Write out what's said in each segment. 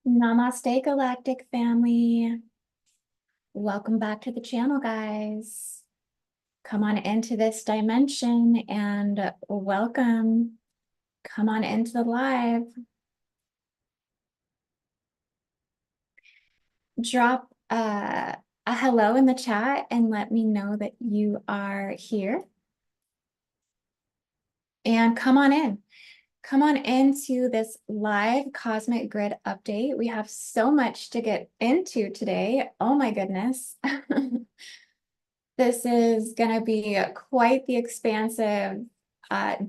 Namaste, Galactic family. Welcome back to the channel, guys. Come on into this dimension and welcome. Come on into the live. Drop a hello in the chat and let me know that you are here. And come on in. Come on into this live cosmic grid update. We have so much to get into today. Oh my goodness. This is going to be quite the expansive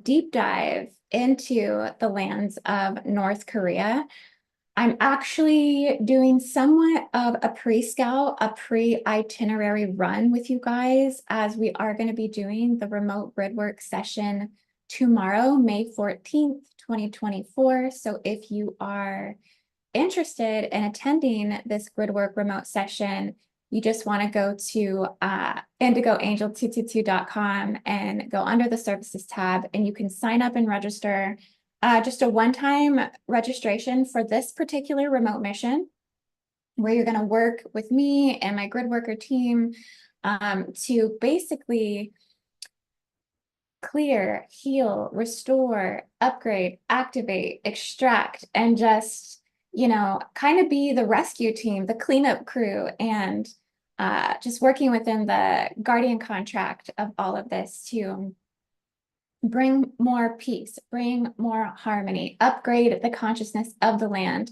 deep dive into the lands of North Korea. I'm actually doing somewhat of a pre-scout, a pre-itinerary run with you guys, as we are going to be doing the remote gridwork session tomorrow, May 14th, 2024. So if you are interested in attending this gridwork remote session, you just want to go to IndigoAngel222.com and go under the services tab, and you can sign up and register. Just a one-time registration for this particular remote mission, where you're going to work with me and my grid worker team to basically clear, heal, restore, upgrade, activate, extract, and just, kind of be the rescue team, the cleanup crew, and just working within the guardian contract of all of this to bring more peace, bring more harmony, upgrade the consciousness of the land,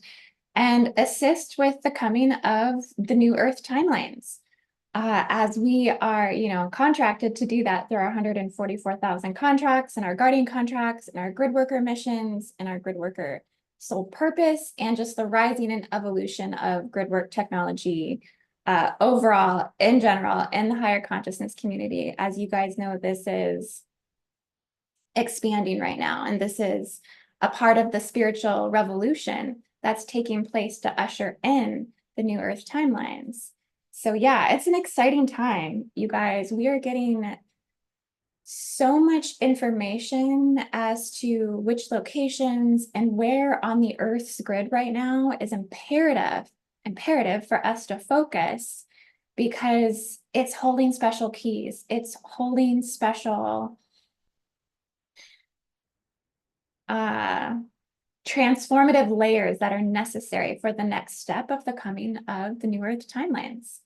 and assist with the coming of the new Earth timelines. As we are, contracted to do that through our 144,000 contracts and our guardian contracts and our grid worker missions and our grid worker soul purpose, and just the rising and evolution of grid work technology overall, in general, in the higher consciousness community. As you guys know, this is expanding right now, and this is a part of the spiritual revolution that's taking place to usher in the new Earth timelines. So yeah, it's an exciting time, you guys. We are getting so much information as to which locations and where on the Earth's grid right now is imperative for us to focus, because it's holding special keys. It's holding special transformative layers that are necessary for the next step of the coming of the new Earth timelines.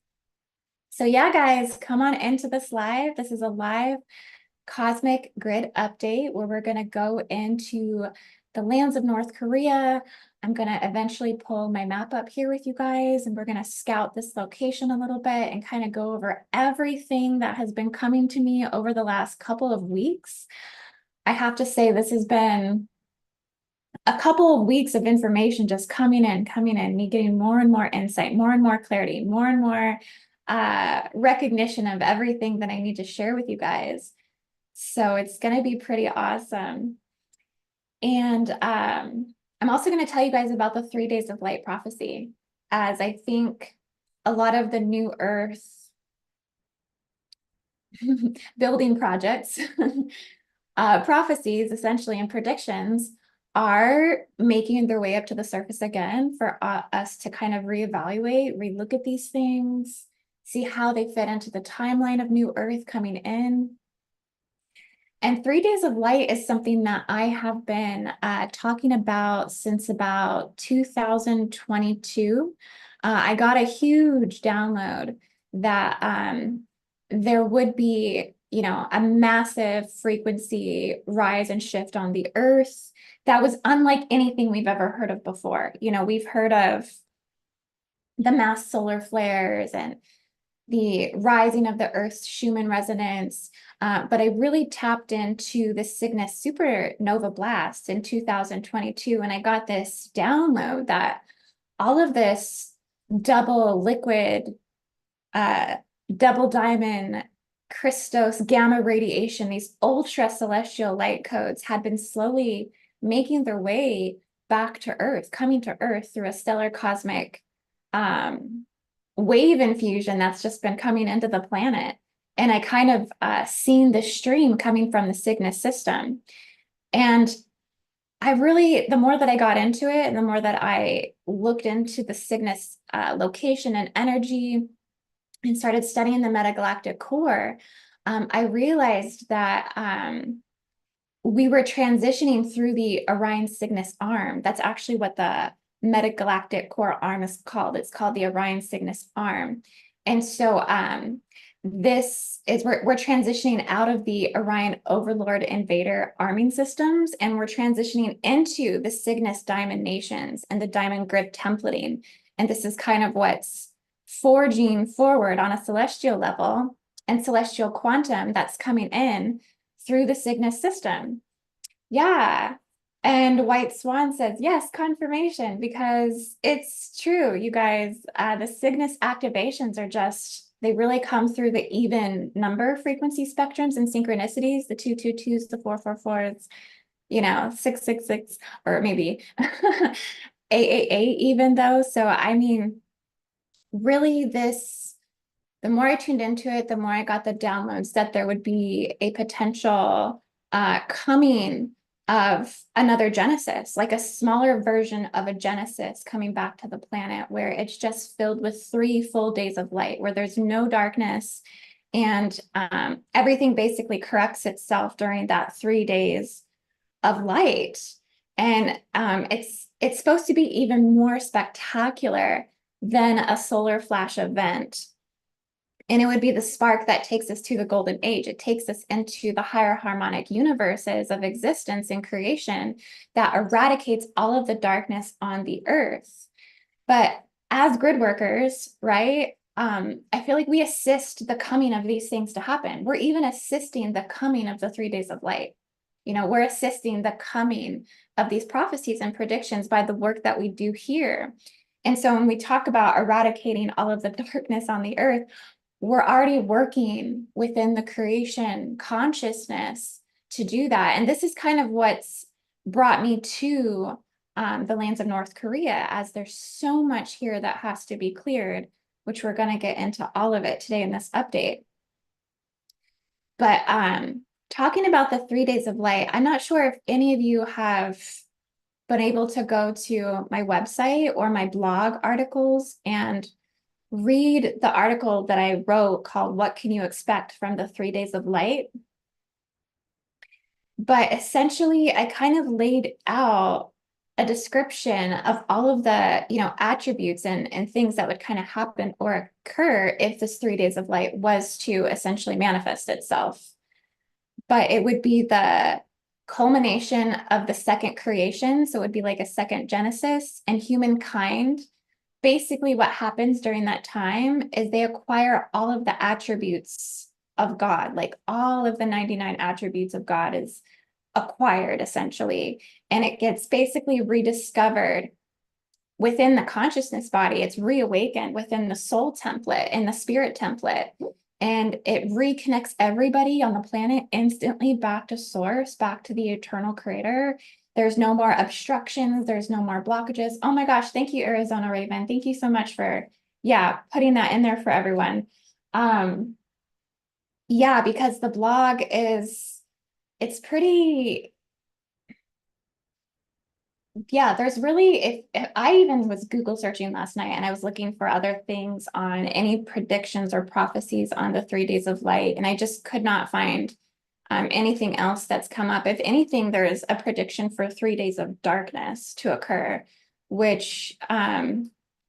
So yeah, guys, come on into this live. This is a live cosmic grid update where we're going to go into the lands of North Korea. I'm going to eventually pull my map up here with you guys, and we're going to scout this location a little bit and kind of go over everything that has been coming to me over the last couple of weeks. I have to say, this has been a couple of weeks of information just coming in, me getting more and more insight, more and more clarity, more and more recognition of everything that I need to share with you guys. So it's going to be pretty awesome. And I'm also going to tell you guys about the 3 days of light prophecy, as I think a lot of the new Earth building projects, prophecies essentially, and predictions are making their way up to the surface again for us to kind of reevaluate, relook at these things, see how they fit into the timeline of new Earth coming in. And 3 days of light is something that I have been talking about since about 2022. I got a huge download that there would be, a massive frequency rise and shift on the Earth that was unlike anything we've ever heard of before. We've heard of the mass solar flares and the rising of the Earth's Schumann resonance, but I really tapped into the Cygnus supernova blast in 2022, and I got this download that all of this double liquid, double diamond, Christos gamma radiation, these ultra celestial light codes had been slowly making their way back to Earth, coming to Earth through a stellar cosmic wave infusion that's just been coming into the planet. And I kind of seen the stream coming from the Cygnus system. And the more that I got into it and the more that I looked into the Cygnus location and energy and started studying the metagalactic core, I realized that we were transitioning through the Orion Cygnus arm. That's actually what the metagalactic core arm is called. It's called the Orion Cygnus arm. And so this is we're transitioning out of the Orion Overlord Invader arming systems, and we're transitioning into the Cygnus Diamond Nations and the Diamond Grid templating. And this is kind of what's forging forward on a celestial level and celestial quantum that's coming in through the Cygnus system. Yeah. And White Swan says, yes, confirmation, because it's true, you guys. The Cygnus activations are just, they really come through the even number frequency spectrums and synchronicities, the 222s, the 444s, 666, or maybe 888 even though. So, I mean, really the more I tuned into it, the more I got the downloads that there would be a potential coming of another Genesis, like a smaller version of a Genesis coming back to the planet, where it's just filled with 3 full days of light, where there's no darkness, and everything basically corrects itself during that 3 days of light. And it's supposed to be even more spectacular than a solar flash event. And it would be the spark that takes us to the golden age. It takes us into the higher harmonic universes of existence and creation that eradicates all of the darkness on the earth. But as grid workers, right, I feel like we assist the coming of these things to happen. We're even assisting the coming of the 3 days of light. We're assisting the coming of these prophecies and predictions by the work that we do here. And so when we talk about eradicating all of the darkness on the earth, we're already working within the creation consciousness to do that. And this is kind of what's brought me to the lands of North Korea, as there's so much here that has to be cleared, which we're going to get into all of it today in this update. But talking about the 3 days of light, I'm not sure if any of you have been able to go to my website or my blog articles and read the article that I wrote called "What Can You Expect from the 3 Days of Light?" But essentially, I kind of laid out a description of all of the, attributes and things that would kind of happen or occur if this 3 days of light was to essentially manifest itself. But it would be the culmination of the second creation. So it would be like a second Genesis, and humankind, basically what happens during that time is they acquire all of the attributes of God, like all of the 99 attributes of God is acquired essentially. And it gets basically rediscovered within the consciousness body. It's reawakened within the soul template and the spirit template. And it reconnects everybody on the planet instantly back to source, back to the eternal creator. There's no more obstructions. There's no more blockages. Oh my gosh. Thank you, Arizona Raven. Thank you so much for, putting that in there for everyone. Because the blog it's pretty, there's really, if I even was Google searching last night and I was looking for other things on any predictions or prophecies on the 3 days of light, and I just could not find anything else that's come up. If anything, there is a prediction for 3 days of darkness to occur, which,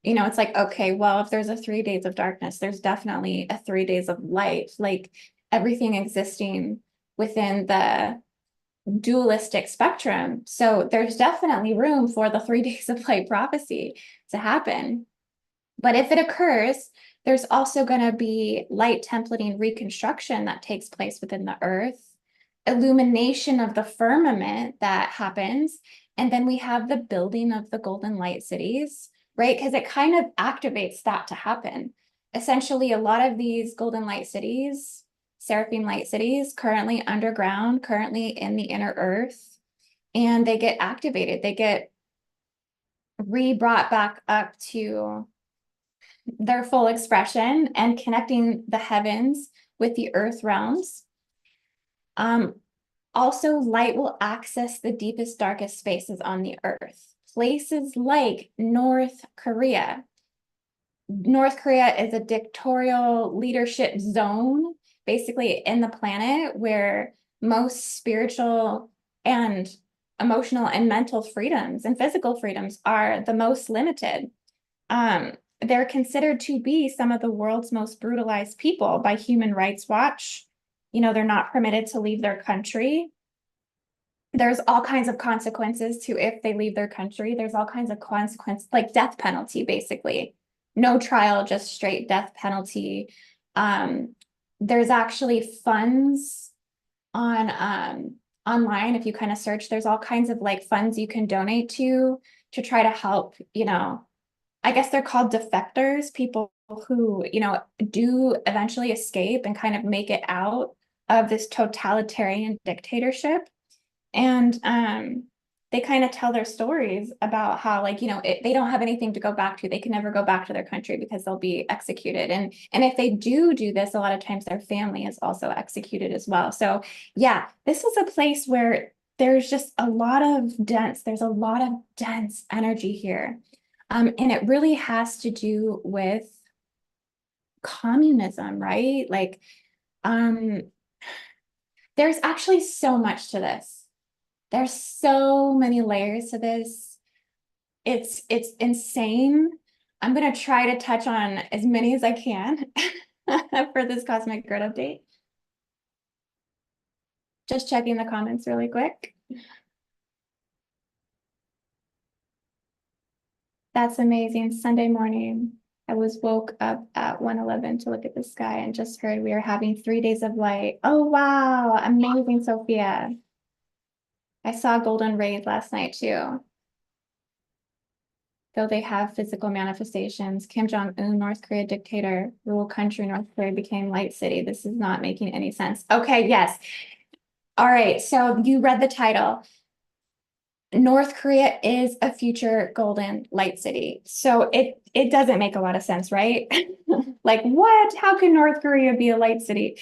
it's like, okay, well, if there's a 3 days of darkness, there's definitely a 3 days of light, like everything existing within the dualistic spectrum. So there's definitely room for the 3 days of light prophecy to happen. But if it occurs, there's also going to be light templating reconstruction that takes place within the earth, illumination of the firmament that happens, and then we have the building of the golden light cities, right? Because it kind of activates that to happen. Essentially, a lot of these golden light cities, seraphim light cities, currently underground, currently in the inner earth, and they get activated. They get re-brought back up to their full expression and connecting the heavens with the earth realms. Also, light will access the deepest, darkest spaces on the earth. Places like North Korea. North Korea is a dictatorial leadership zone, basically in the planet where most spiritual and emotional and mental freedoms and physical freedoms are the most limited. They're considered to be some of the world's most brutalized people by Human Rights Watch. You know, they're not permitted to leave their country. There's all kinds of consequences to if they leave their country. There's all kinds of consequences, like death penalty, basically. No trial, just straight death penalty. There's actually funds on online. If you kind of search, there's all kinds of like funds you can donate to try to help, you know, I guess they're called defectors, people who, you know, do eventually escape and kind of make it out of this totalitarian dictatorship. And they kind of tell their stories about how, like, you know, they don't have anything to go back to. They can never go back to their country because they'll be executed. And if they do this, a lot of times their family is also executed as well. So yeah, this is a place where there's a lot of dense energy here. And it really has to do with communism, right? Like, there's actually so much to this. There's so many layers to this. It's insane. I'm going to try to touch on as many as I can for this cosmic grid update. Just checking the comments really quick. That's amazing. Sunday morning, I was woke up at 1:11 to look at the sky and just heard we are having 3 days of light. Oh, wow. Amazing, Sophia. I saw golden rays last night too. Though they have physical manifestations. Kim Jong-un, North Korea dictator, rule country, North Korea became light city. This is not making any sense. Okay, yes. All right, so you read the title. North Korea is a future golden light city. So it doesn't make a lot of sense, right? Like, what? How can North Korea be a light city?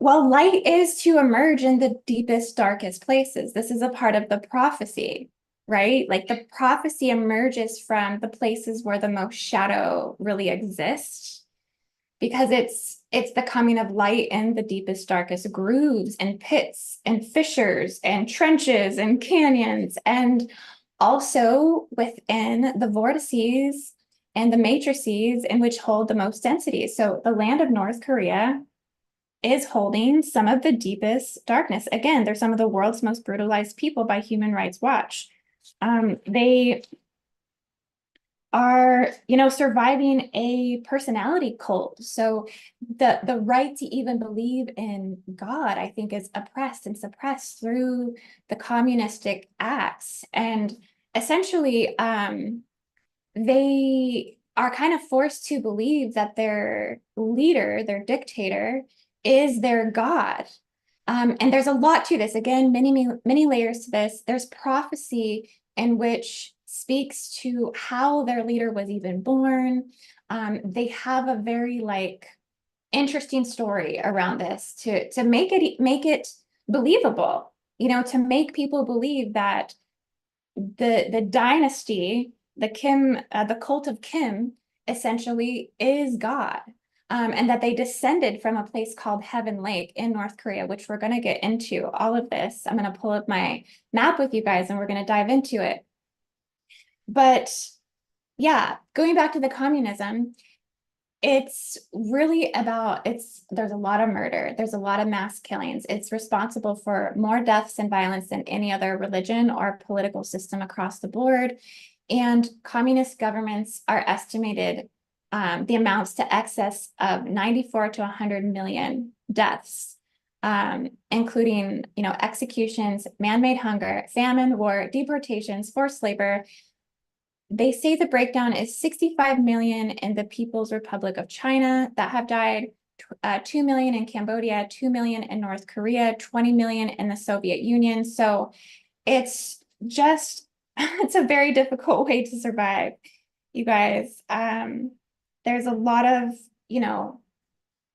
Well, light is to emerge in the deepest, darkest places. This is a part of the prophecy, right? Like the prophecy emerges from the places where the most shadow really exists, because it's the coming of light in the deepest, darkest grooves and pits and fissures and trenches and canyons, and also within the vortices and the matrices in which hold the most density. So the land of North Korea is holding some of the deepest darkness. Again, they're some of the world's most brutalized people by Human Rights Watch. They are, you know, surviving a personality cult. So the right to even believe in God, I think, is oppressed and suppressed through the communistic acts. And essentially, they are kind of forced to believe that their leader, their dictator, is their God. And there's a lot to this. Again, many layers to this. There's prophecy in which speaks to how their leader was even born. They have a very like interesting story around this to make it believable, you know, to make people believe that the dynasty, the cult of Kim, essentially is God. And that they descended from a place called Heaven Lake in North Korea, which we're going to get into all of this. I'm going to pull up my map with you guys and we're going to dive into it. But yeah, going back to the communism, it's really about, there's a lot of murder. There's a lot of mass killings. It's responsible for more deaths and violence than any other religion or political system across the board. And communist governments are estimated the amounts to excess of 94 to 100 million deaths, including, you know, executions, man-made hunger, famine, war, deportations, forced labor. They say the breakdown is 65 million in the People's Republic of China that have died, 2 million in Cambodia, 2 million in North Korea, 20 million in the Soviet Union. So it's just, it's a very difficult way to survive, you guys. There's a lot of, you know,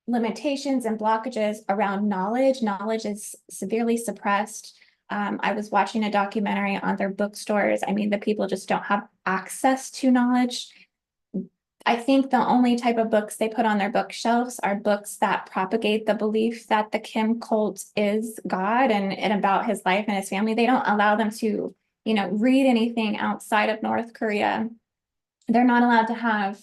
limitations and blockages around knowledge. Knowledge is severely suppressed. I was watching a documentary on their bookstores. I mean, the people just don't have access to knowledge. I think the only type of books they put on their bookshelves are books that propagate the belief that the Kim cult is God and about his life and his family. They don't allow them to, read anything outside of North Korea. They're not allowed to have,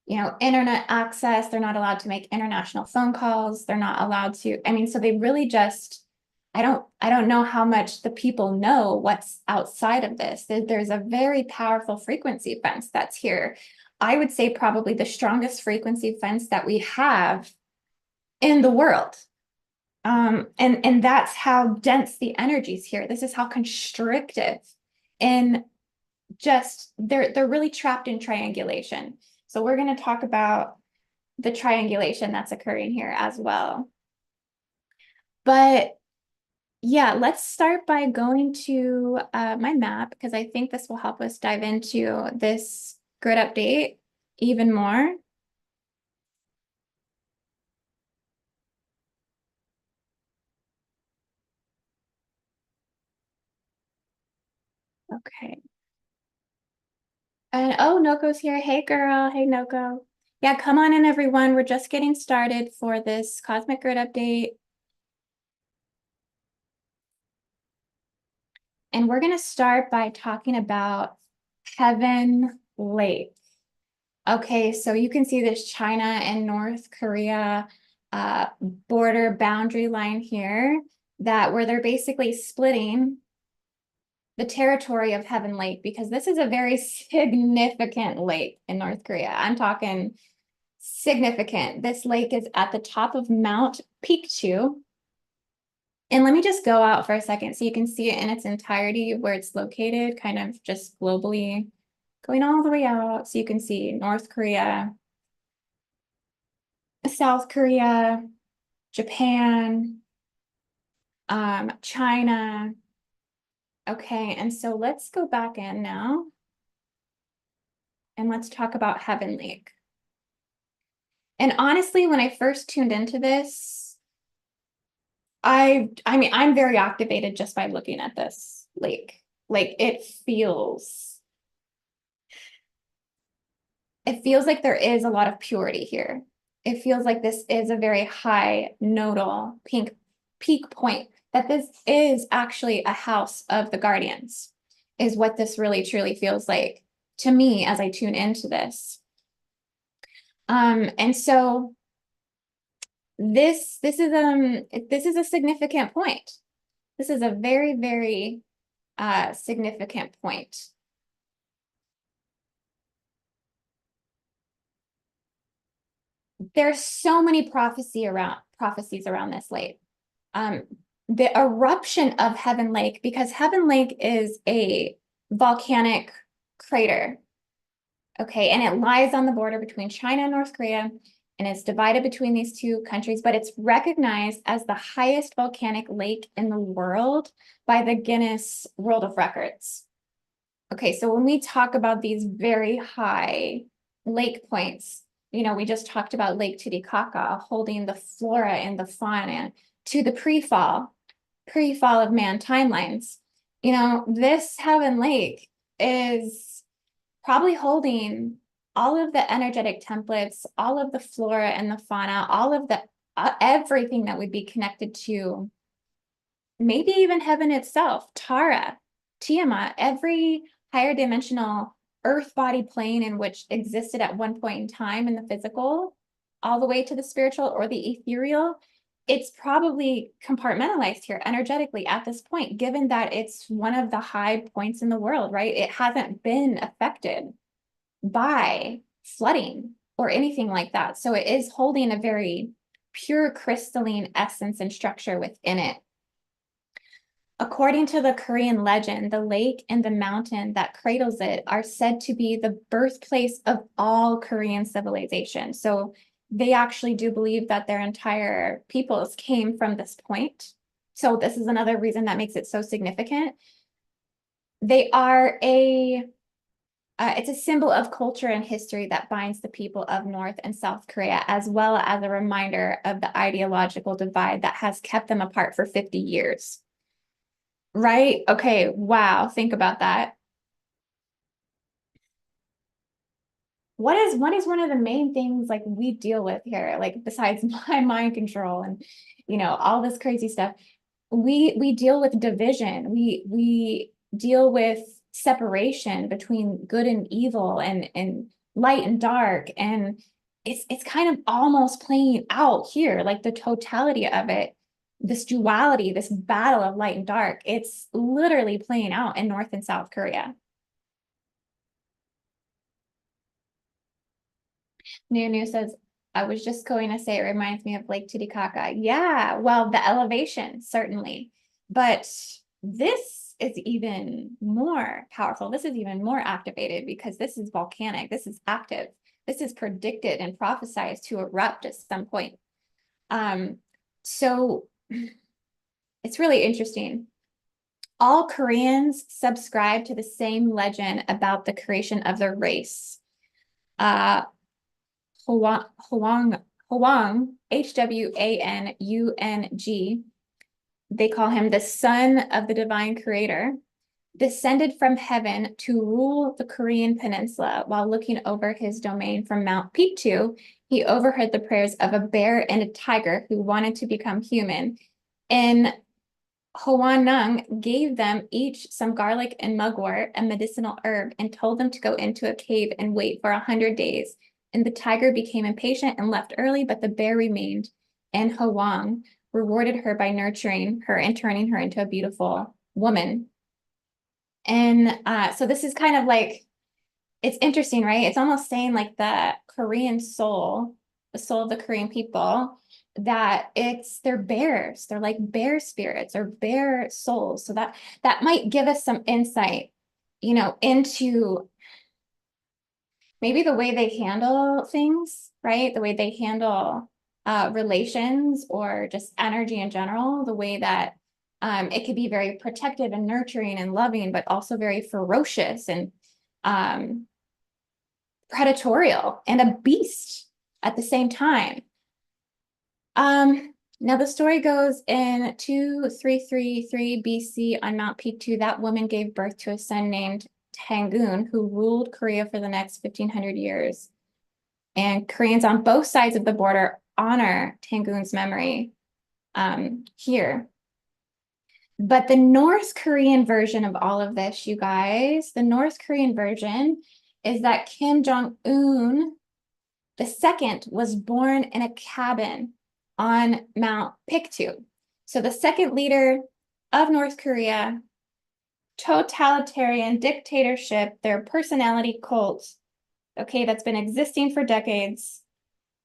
internet access. They're not allowed to make international phone calls. They're not allowed to, so they really just, I don't know how much the people know what's outside of this. There's a very powerful frequency fence that's here. I would say probably the strongest frequency fence that we have in the world. And that's how dense the energies here. This is how constrictive and just they're really trapped in triangulation. So we're going to talk about the triangulation that's occurring here as well. But yeah, let's start by going to my map, because I think this will help us dive into this grid update even more. Okay. And oh, Noko's here. Hey, girl. Hey, Noko. Yeah, come on in, everyone. We're just getting started for this cosmic grid update. And we're going to start by talking about Heaven Lake. Okay, so you can see this China and North Korea border boundary line here, where they're basically splitting the territory of Heaven Lake, because this is a very significant lake in North Korea. I'm talking significant. This lake is at the top of Mount Picchu. And let me just go out for a second so you can see it in its entirety where it's located, kind of just globally going all the way out. So you can see North Korea, South Korea, Japan, China. Okay, and so let's go back in now and let's talk about Heaven Lake. And honestly, when I first tuned into this, I'm very activated just by looking at this lake. Like it feels like there is a lot of purity here. It feels like this is a very high nodal peak point, that this is actually a house of the guardians, is what this really truly feels like to me as I tune into this. And so this is a significant point. This is a very, very significant point. There's so many prophecies around this lake. The eruption of Heaven Lake, because Heaven Lake is a volcanic crater. Okay, and it lies on the border between China and North Korea, and it's divided between these two countries, but it's recognized as the highest volcanic lake in the world by the Guinness World of Records. Okay, so when we talk about these very high lake points, we just talked about Lake Titicaca holding the flora and the fauna to the pre-fall of man timelines. This Heaven Lake is probably holding all of the energetic templates, all of the flora and the fauna, all of the everything that would be connected to maybe even heaven itself, Tara, Tiamat, every higher dimensional earth body plane in which existed at one point in time in the physical, all the way to the spiritual or the ethereal. It's probably compartmentalized here energetically at this point, given that it's one of the high points in the world, right? It hasn't been affected by flooding or anything like that. So it is holding a very pure crystalline essence and structure within it. According to the Korean legend, the lake and the mountain that cradles it are said to be the birthplace of all Korean civilization. So they actually do believe that their entire peoples came from this point. So this is another reason that makes it so significant. They are a It's a symbol of culture and history that binds the people of North and South Korea, as well as a reminder of the ideological divide that has kept them apart for 50 years. Right? Okay, wow, think about that. What is one of the main things like we deal with here, like besides my mind control and all this crazy stuff? We deal with division. We deal with separation between good and evil and light and dark. And it's kind of almost playing out here, like the totality of it, this duality, this battle of light and dark. It's literally playing out in North and South Korea. Nunu says, I was just going to say it reminds me of Lake Titicaca. Yeah, well, the elevation, certainly. But this is even more powerful. This is even more activated because this is volcanic. This is active. This is predicted and prophesized to erupt at some point. So it's really interesting. All Koreans subscribe to the same legend about the creation of their race. Hwang, Hwang, they call him the son of the divine creator, descended from heaven to rule the Korean peninsula. While looking over his domain from Mount Pictu, he overheard the prayers of a bear and a tiger who wanted to become human. And Hwanung gave them each some garlic and mugwort, a medicinal herb, and told them to go into a cave and wait for 100 days. And the tiger became impatient and left early, but the bear remained. And Hwang rewarded her by nurturing her and turning her into a beautiful woman. And so this is kind of like, it's interesting, right? It's almost saying like the Korean soul, the soul of the Korean people, that they're bears. They're like bear spirits or bear souls. So that might give us some insight, into maybe the way they handle things, right? The way they handle relations or just energy in general, the way that it could be very protective and nurturing and loving, but also very ferocious and predatorial and a beast at the same time. Now the story goes in 2333 BC on Mount Pictu, that woman gave birth to a son named Tangun, who ruled Korea for the next 1500 years. And Koreans on both sides of the border honor Tangun's memory here. But the North Korean version of all of this, you guys, the North Korean version is that Kim Jong-un II was born in a cabin on Mount Pictu. So the second leader of North Korea, totalitarian dictatorship, their personality cult, okay, that's been existing for decades.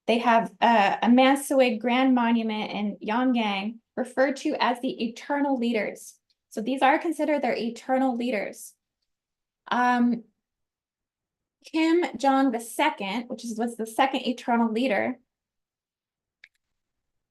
They have a Mansuyuk Grand Monument in Pyongyang referred to as the eternal leaders. So these are considered their eternal leaders. Kim Jong II, which was the second eternal leader,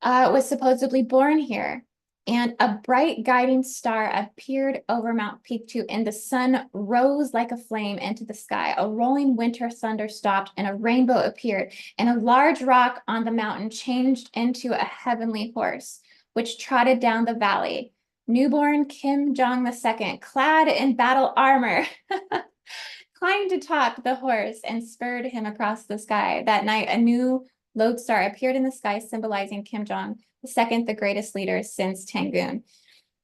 was supposedly born here. And a bright guiding star appeared over Mount Pictu, and the sun rose like a flame into the sky. A rolling winter thunder stopped, and a rainbow appeared, and a large rock on the mountain changed into a heavenly horse, which trotted down the valley. Newborn Kim Jong II, clad in battle armor, climbed atop the horse and spurred him across the sky. That night, a new lodestar appeared in the sky, symbolizing Kim Jong II, the greatest leader since Tangun.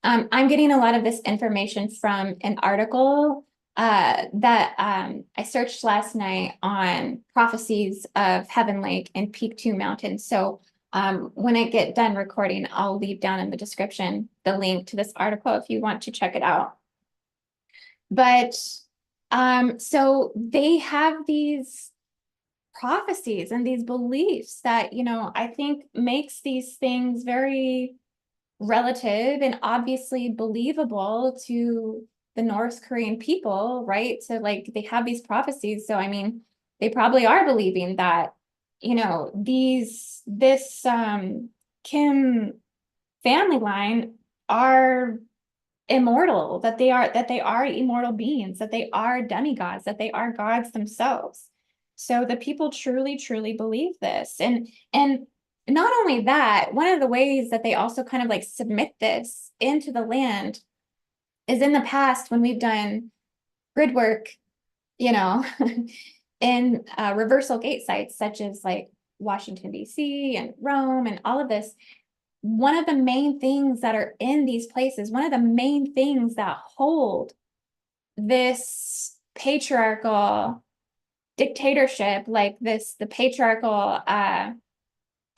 I'm getting a lot of this information from an article that I searched last night on prophecies of Heaven Lake and Pictu Mountain. So when I get done recording, I'll leave down in the description the link to this article if you want to check it out. But so they have these prophecies and these beliefs that, I think makes these things very relative and obviously believable to the North Korean people, right? So like they have these prophecies. So I mean, they probably are believing that, this Kim family line are immortal, that they are immortal beings, that they are demigods, that they are gods themselves. So the people truly, truly believe this. And not only that, one of the ways that they also kind of like submit this into the land is in the past when we've done grid work, you know, in reversal gate sites such as like Washington, D.C. and Rome and all of this. One of the main things that are in these places, one of the main things that hold this patriarchal dictatorship, like this, the patriarchal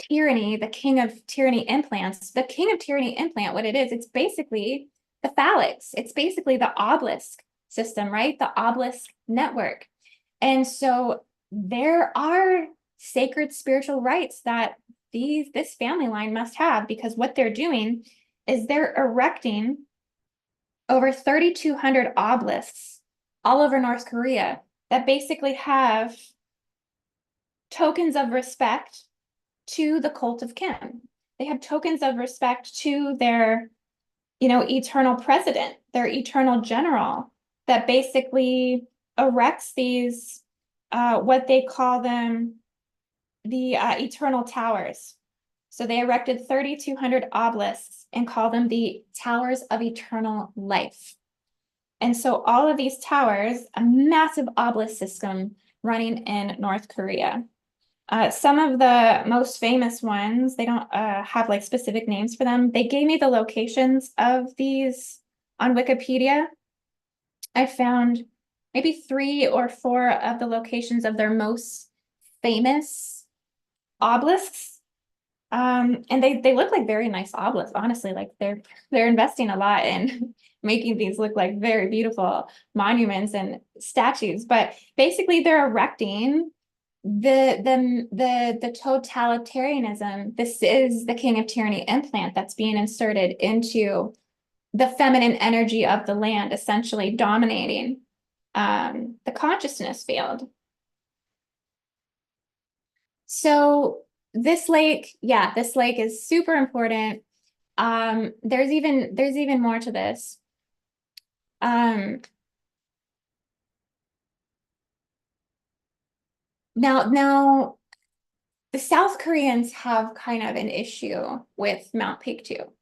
tyranny, the king of tyranny implants, the king of tyranny implant, what it is, it's basically the phalanx. It's basically the obelisk system, right? The obelisk network. And so there are sacred spiritual rights that this family line must have, because what they're doing is they're erecting over 3,200 obelisks all over North Korea that basically have tokens of respect to the cult of Kim. They have tokens of respect to their, eternal president, their eternal general, that basically erects these, what they call them, the eternal towers. So they erected 3,200 obelisks and call them the towers of eternal life. And so all of these towers, a massive obelisk system running in North Korea. Some of the most famous ones, they don't have like specific names for them. They gave me the locations of these on Wikipedia. I found maybe 3 or 4 of the locations of their most famous obelisks. And they look like very nice obelisks, honestly. Like they're investing a lot in making these look like very beautiful monuments and statues. But basically they're erecting the totalitarianism. This is the king of tyranny implant that's being inserted into the feminine energy of the land, essentially dominating the consciousness field. So this lake is super important. There's even more to this. Now the South Koreans have kind of an issue with Mount Pictou,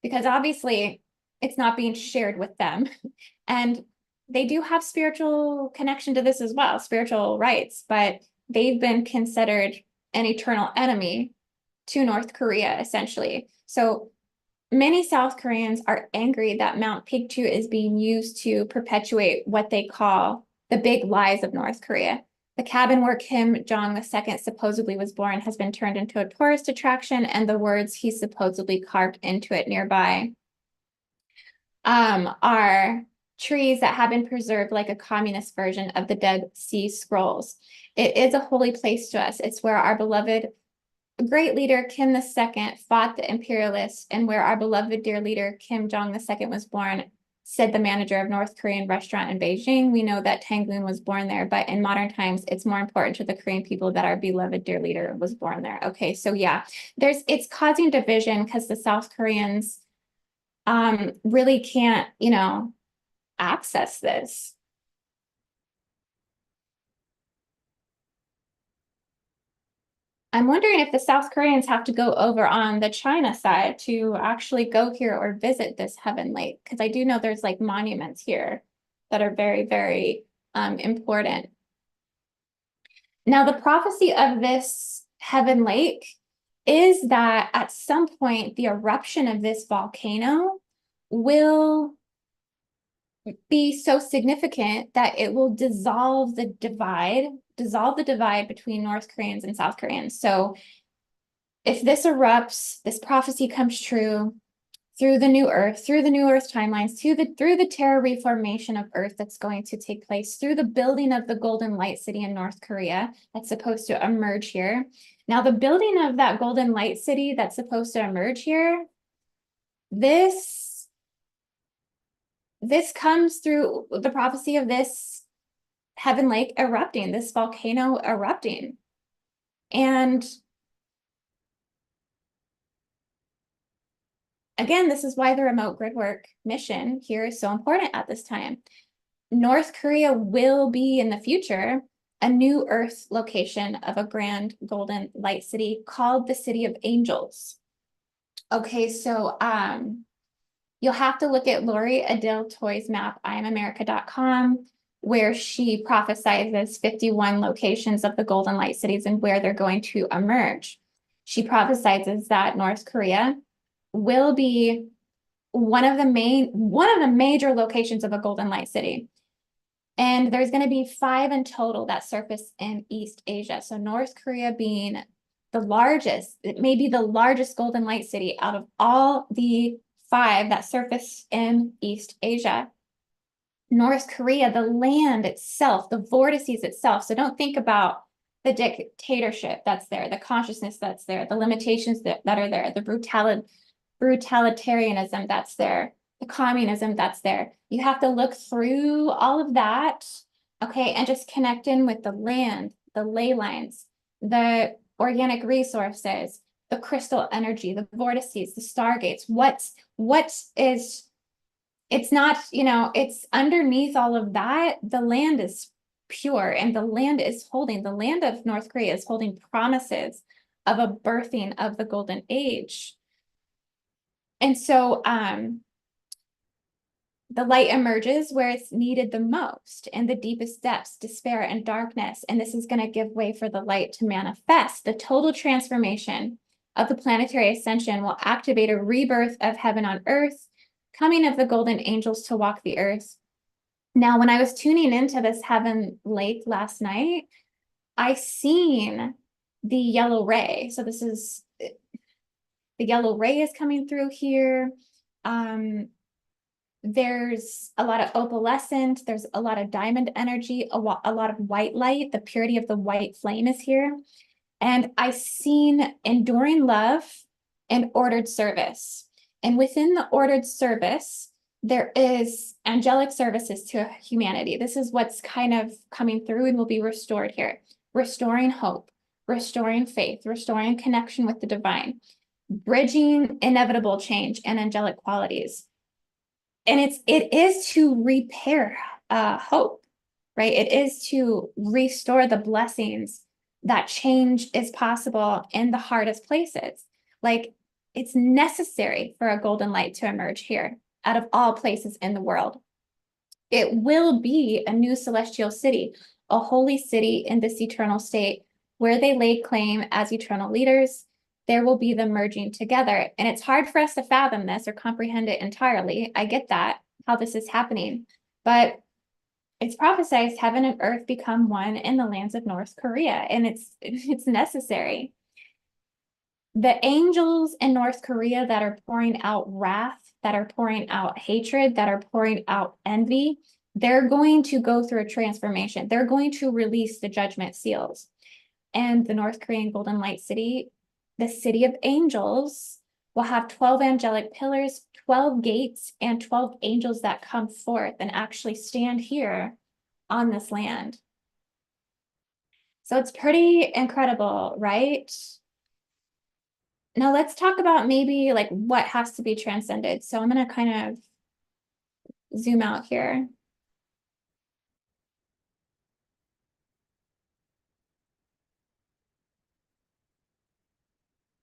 because obviously it's not being shared with them. And they do have spiritual connection to this as well, spiritual rights, but they've been considered an eternal enemy to North Korea, essentially. So many South Koreans are angry that Mount Pictou is being used to perpetuate what they call the big lies of North Korea. The cabin where Kim Jong-il supposedly was born has been turned into a tourist attraction, and the words he supposedly carved into it nearby are trees that have been preserved like a communist version of the Dead Sea Scrolls. It is a holy place to us. It's where our beloved great leader Kim II fought the imperialists, and where our beloved dear leader Kim Jong-il was born, said the manager of North Korean restaurant in Beijing. We know that Tangoon was born there, but in modern times, it's more important to the Korean people that our beloved dear leader was born there. Okay, so yeah, it's causing division because the South Koreans really can't, access this. I'm wondering if the South Koreans have to go over on the China side to actually go here or visit this Heaven Lake, because I do know there's like monuments here that are very, very important. Now, the prophecy of this Heaven Lake is that at some point, the eruption of this volcano will be so significant that it will dissolve the divide between North Koreans and South Koreans. So if this erupts, this prophecy comes true through the new Earth timelines, through the terraformation of Earth that's going to take place, through the building of the Golden Light City in North Korea that's supposed to emerge here. Now, the building of that Golden Light City that's supposed to emerge here, this comes through the prophecy of this Heaven Lake erupting, this volcano erupting. And again, this is why the remote Gridwork mission here is so important at this time. North Korea will be in the future a new Earth location of a grand golden light city called the City of Angels. Okay, so you'll have to look at Lori Adil Toy's map, IamAmerica.com, where she prophesizes 51 locations of the golden light cities and where they're going to emerge. She prophesizes that North Korea will be one of the major locations of a golden light city. And there's going to be 5 in total that surface in East Asia. So North Korea being the largest, it may be the largest golden light city out of all the 5 that surface in East Asia. North Korea, the land itself, the vortices itself. So don't think about the dictatorship that's there, the consciousness that's there, the limitations that are there, the brutalitarianism that's there, the communism that's there. You have to look through all of that, okay, and just connect in with the land, the ley lines, the organic resources, the crystal energy, the vortices, the stargates. It's not, it's underneath all of that. The land is pure, and the land of North Korea is holding promises of a birthing of the golden age. And so the light emerges where it's needed the most, in the deepest depths, despair and darkness. And this is going to give way for the light to manifest. The total transformation of the planetary ascension will activate a rebirth of heaven on earth, coming of the golden angels to walk the earth. Now, when I was tuning into this heaven lake last night, I seen the yellow ray. So this is, the yellow ray is coming through here. There's a lot of opalescent, there's a lot of diamond energy, a lot of white light. The purity of the white flame is here. And I seen enduring love and ordered service. And within the ordered service, there is angelic services to humanity. This is what's kind of coming through and will be restored here. Restoring hope, restoring faith, restoring connection with the divine, bridging inevitable change and angelic qualities. And it is to repair hope, right? It is to restore the blessings that change is possible in the hardest places. Like, it's necessary for a golden light to emerge here out of all places in the world. It will be a new celestial city, a holy city in this eternal state where they lay claim as eternal leaders. There will be the merging together. And it's hard for us to fathom this or comprehend it entirely. I get that, how this is happening. But it's prophesied heaven and earth become one in the lands of North Korea. And it's necessary. The angels in North Korea that are pouring out wrath, that are pouring out hatred, that are pouring out envy, they're going to go through a transformation. They're going to release the judgment seals. And the North Korean Golden Light City, the City of Angels, will have 12 angelic pillars, 12 gates, and 12 angels that come forth and actually stand here on this land. So it's pretty incredible, right? Now let's talk about maybe like what has to be transcended. So I'm going to kind of zoom out here.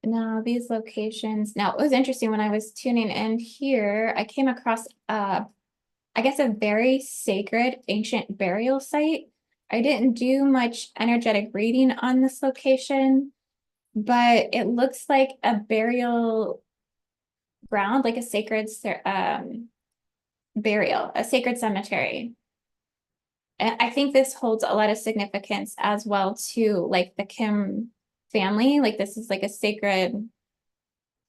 Now these locations, now it was interesting when I was tuning in here, I came across, I guess, a very sacred ancient burial site. I didn't do much energetic reading on this location, but it looks like a burial ground, like a sacred burial, a sacred cemetery. And I think this holds a lot of significance as well to like the Kim family. Like, this is like a sacred,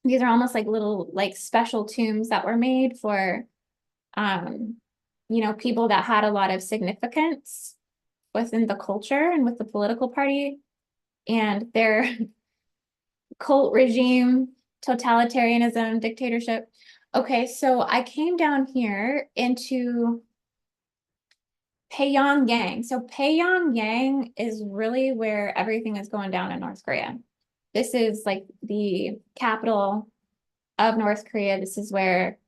these are almost like little like special tombs that were made for people that had a lot of significance within the culture and with the political party and their cult regime, totalitarianism, dictatorship. Okay, so I came down here into Pyongyang. So Pyongyang is really where everything is going down in North Korea. This is like the capital of North Korea. This is where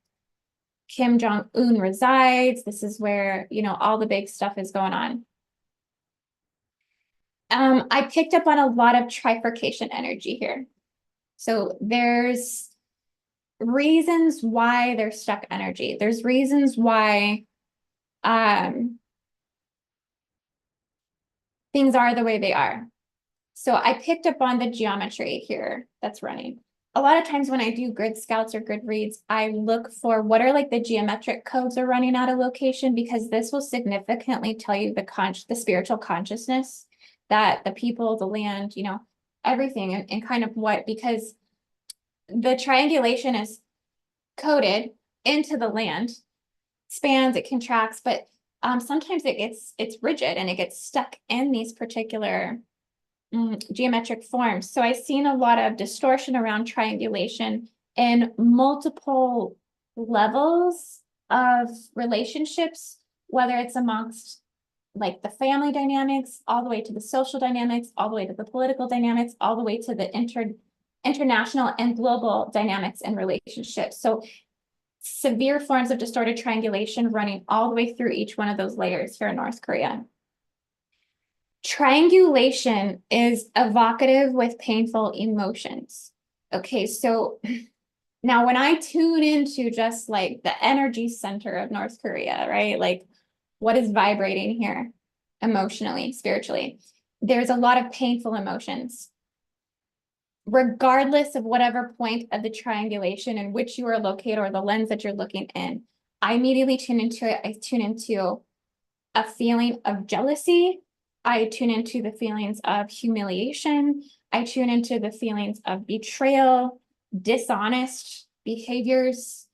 Kim Jong-un resides. This is where, you know, all the big stuff is going on. I picked up on a lot of trifurcation energy here. So there's reasons why there's stuck energy. There's reasons why things are the way they are. So I picked up on the geometry here that's running. A lot of times when I do grid scouts or grid reads, I look for what are like the geometric codes are running out of location, because this will significantly tell you the spiritual consciousness that the people, the land, you know, everything and kind of what, because the triangulation is coded into the land, spans, it contracts, but sometimes it's rigid and it gets stuck in these particular geometric forms. So I've seen a lot of distortion around triangulation in multiple levels of relationships, whether it's amongst like the family dynamics, all the way to the social dynamics, all the way to the political dynamics, all the way to the international and global dynamics and relationships. So severe forms of distorted triangulation running all the way through each one of those layers here in North Korea. Triangulation is evocative with painful emotions. Okay, so now when I tune into just like the energy center of North Korea, right? Like what is vibrating here emotionally, spiritually? There's a lot of painful emotions. Regardless of whatever point of the triangulation in which you are located or the lens that you're looking in, I immediately tune into it. I tune into a feeling of jealousy. I tune into the feelings of humiliation. I tune into the feelings of betrayal, dishonest behaviors,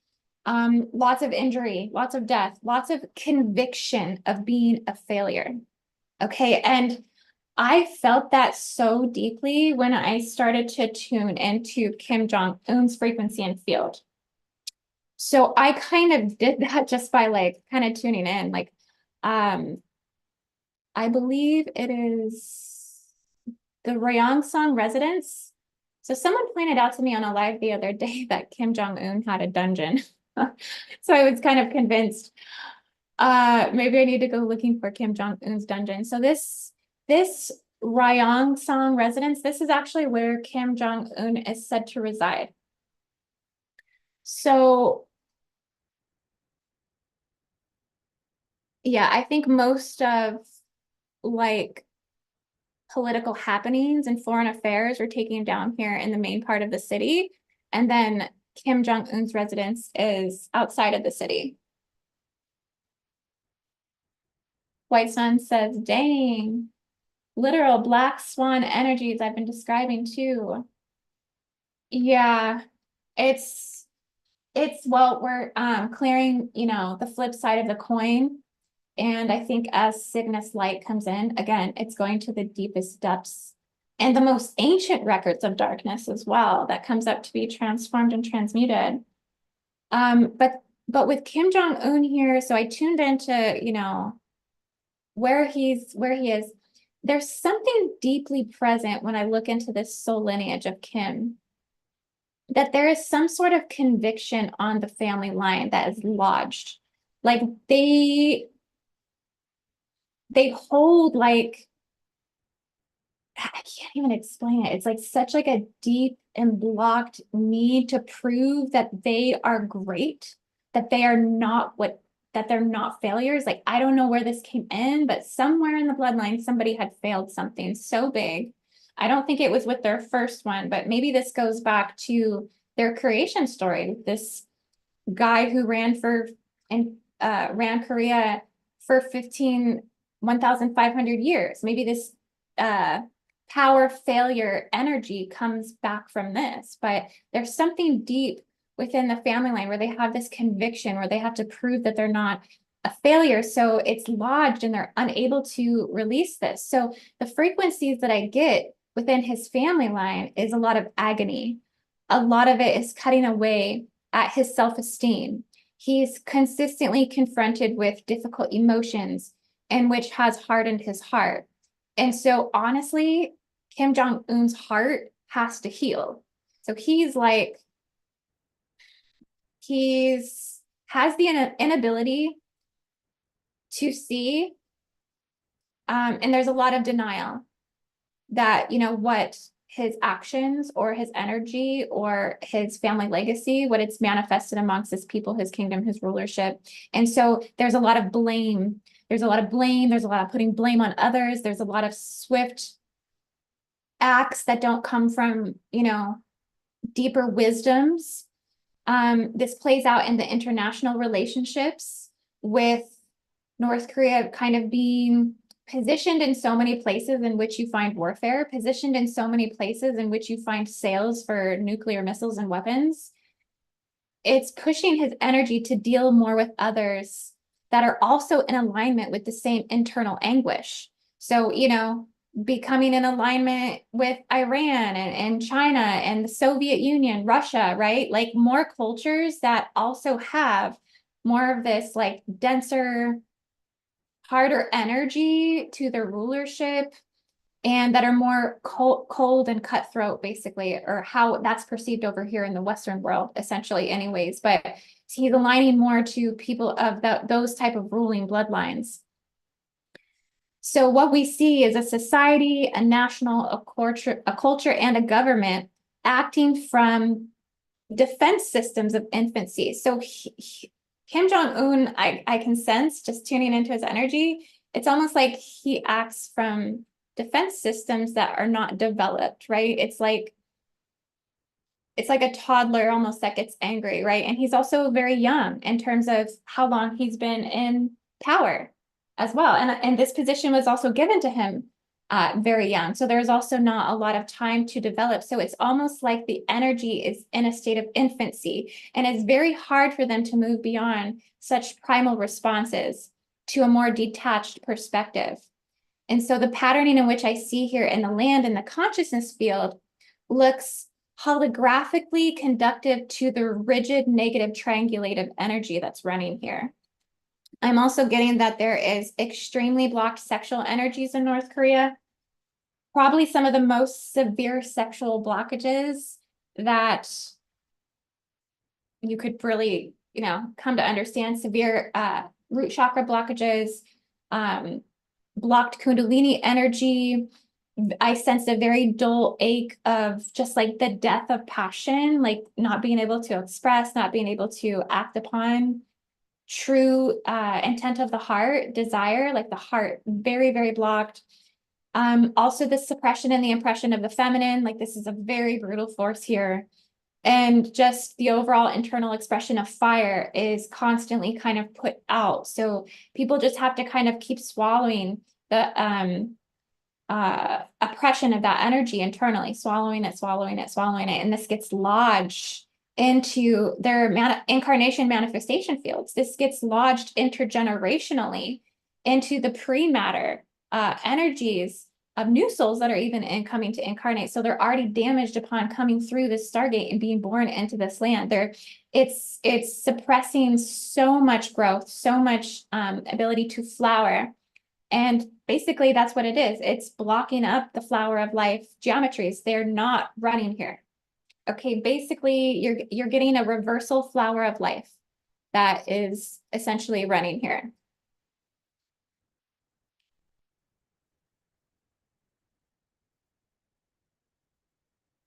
lots of injury, lots of death, lots of conviction of being a failure. Okay, and I felt that so deeply when I started to tune into Kim Jong-un's frequency and field. So I kind of did that just by like kind of tuning in. Like, I believe it is the Ryeongsang residence. So someone pointed out to me on a live the other day that Kim Jong-un had a dungeon. So I was kind of convinced, maybe I need to go looking for Kim Jong-un's dungeon. So this Ryeongsang residence, this is actually where Kim Jong-un is said to reside. So yeah, I think most of like political happenings and foreign affairs are taking down here in the main part of the city. And then Kim Jong-un's residence is outside of the city. White Sun says, dang, literal black swan energies I've been describing too. Yeah, it's well, we're clearing, you know, the flip side of the coin. And I think as Cygnus light comes in, again, it's going to the deepest depths and the most ancient records of darkness as well, that comes up to be transformed and transmuted. But with Kim Jong-un here, so I tuned into, you know, where he is. There's something deeply present when I look into this soul lineage of Kim, that there is some sort of conviction on the family line that is lodged. Like they hold like, I can't even explain it. It's like such like a deep and blocked need to prove that they are great, that they are not that they're not failures. Like, I don't know where this came in, but somewhere in the bloodline, somebody had failed something so big. I don't think it was with their first one, but maybe this goes back to their creation story. This guy who ran Korea for 1,500 years. Maybe this power failure energy comes back from this, but there's something deep within the family line where they have this conviction, where they have to prove that they're not a failure. So it's lodged and they're unable to release this. So the frequencies that I get within his family line is a lot of agony. A lot of it is cutting away at his self-esteem. He's consistently confronted with difficult emotions, and which has hardened his heart. And so honestly, Kim Jong-un's heart has to heal. So he's like He's has the inability to see, and there's a lot of denial that, what his actions or his energy or his family legacy, what it's manifested amongst his people, his kingdom, his rulership. And so there's a lot of blame. There's a lot of blame. There's a lot of putting blame on others. There's a lot of swift acts that don't come from, deeper wisdoms. This plays out in the international relationships with North Korea kind of being positioned in so many places in which you find warfare, positioned in so many places in which you find sales for nuclear missiles and weapons. It's pushing his energy to deal more with others that are also in alignment with the same internal anguish. So, becoming in alignment with Iran and China and the Soviet Union, Russia, right? Like more cultures that also have more of this like denser, harder energy to their rulership and that are more cold and cutthroat, basically, or how that's perceived over here in the Western world, essentially, anyways. But he's aligning more to people of those type of ruling bloodlines. So what we see is a society, a national, a culture, and a government acting from defense systems of infancy. So Kim Jong-un, I can sense just tuning into his energy. It's almost like he acts from defense systems that are not developed, right? It's like a toddler almost that gets angry, right? And he's also very young in terms of how long he's been in power as well. And this position was also given to him very young. So there's also not a lot of time to develop. So it's almost like the energy is in a state of infancy. And it's very hard for them to move beyond such primal responses to a more detached perspective. And so the patterning in which I see here in the land and the consciousness field looks holographically conductive to the rigid negative triangulative energy that's running here. I'm also getting that there is extremely blocked sexual energies in North Korea. Probably some of the most severe sexual blockages that you could really, come to understand. Severe root chakra blockages, blocked Kundalini energy. I sense a very dull ache of just like the death of passion, like not being able to express, not being able to act upon true intent of the heart, desire, like the heart, very, very blocked. Also the suppression and the impression of the feminine, like this is a very brutal force here. And just the overall internal expression of fire is constantly kind of put out. So people just have to kind of keep swallowing the oppression of that energy internally, swallowing it, and this gets lodged into their incarnation manifestation fields. This gets lodged intergenerationally into the pre-matter energies of new souls that are even coming to incarnate. So they're already damaged upon coming through this Stargate and being born into this land. It's suppressing so much growth, so much ability to flower. And basically that's what it is. It's blocking up the flower of life geometries. They're not running here. Okay, basically you're getting a reversal flower of life that is essentially running here.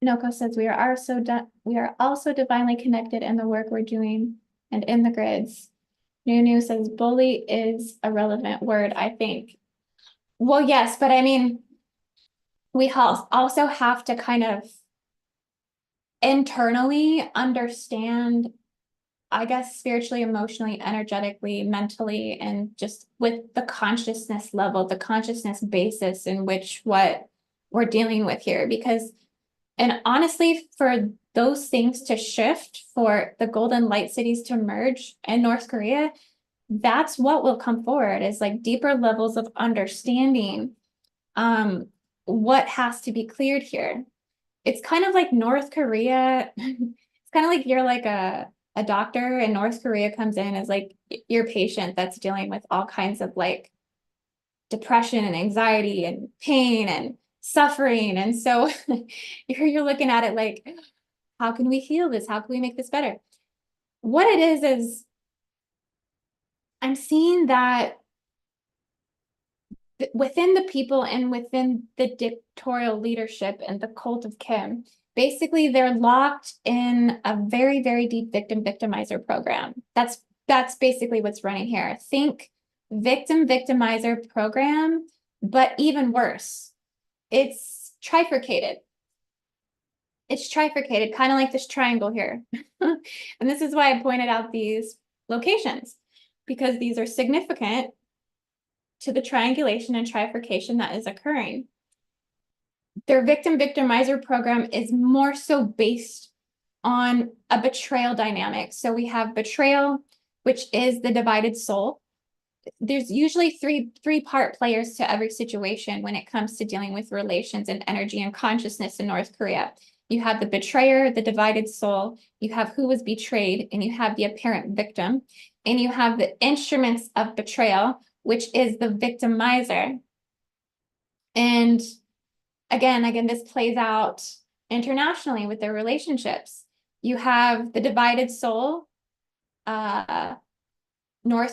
Noko says we are also divinely connected in the work we're doing and in the grids. Nunu says bully is a relevant word, I think. Well, yes, but I mean, we also have to kind of internally understand, I guess, spiritually, emotionally, energetically, mentally, and just with the consciousness level, the consciousness basis in which what we're dealing with here. Because, and honestly, for those things to shift, for the golden light cities to emerge in North Korea, that's what will come forward is like deeper levels of understanding what has to be cleared here. It's kind of like North Korea. It's kind of like you're like a doctor and North Korea comes in as like your patient that's dealing with all kinds of like depression and anxiety and pain and suffering. And so you're looking at it like, how can we heal this? How can we make this better? what it is I'm seeing that within the people and within the dictatorial leadership and the cult of Kim, basically they're locked in a very, very deep victim-victimizer program. That's basically what's running here. Think victim-victimizer program, but even worse, it's trifurcated. It's trifurcated, kind of like this triangle here. And this is why I pointed out these locations, because these are significant to the triangulation and trifurcation that is occurring. Their victim-victimizer program is more so based on a betrayal dynamic. So we have betrayal, which is the divided soul. There's usually three-part players to every situation when it comes to dealing with relations and energy and consciousness in North Korea. You have the betrayer, the divided soul, you have who was betrayed, and you have the apparent victim, and you have the instruments of betrayal, which is the victimizer. And again, this plays out internationally with their relationships. You have the divided soul, North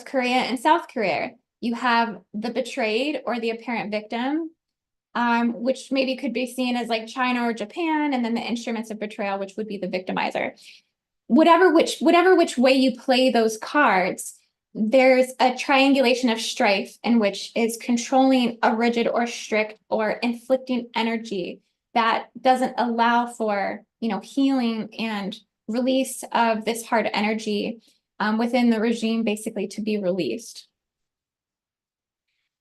Korea and South Korea. You have the betrayed or the apparent victim, which maybe could be seen as like China or Japan, and then the instruments of betrayal, which would be the victimizer. Whatever which way you play those cards, there's a triangulation of strife in which is controlling a rigid or strict or inflicting energy that doesn't allow for, healing and release of this hard energy within the regime basically to be released.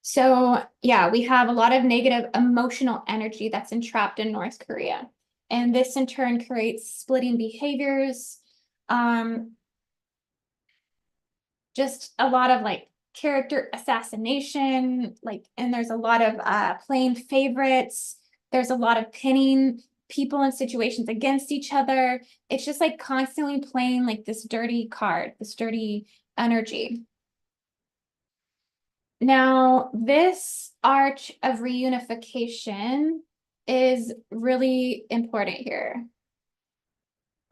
So yeah, we have a lot of negative emotional energy that's entrapped in North Korea. And this in turn creates splitting behaviors, just a lot of like character assassination, and there's a lot of playing favorites. There's a lot of pinning people in situations against each other. It's just like constantly playing like this dirty card, this dirty energy. Now, this arch of reunification is really important here.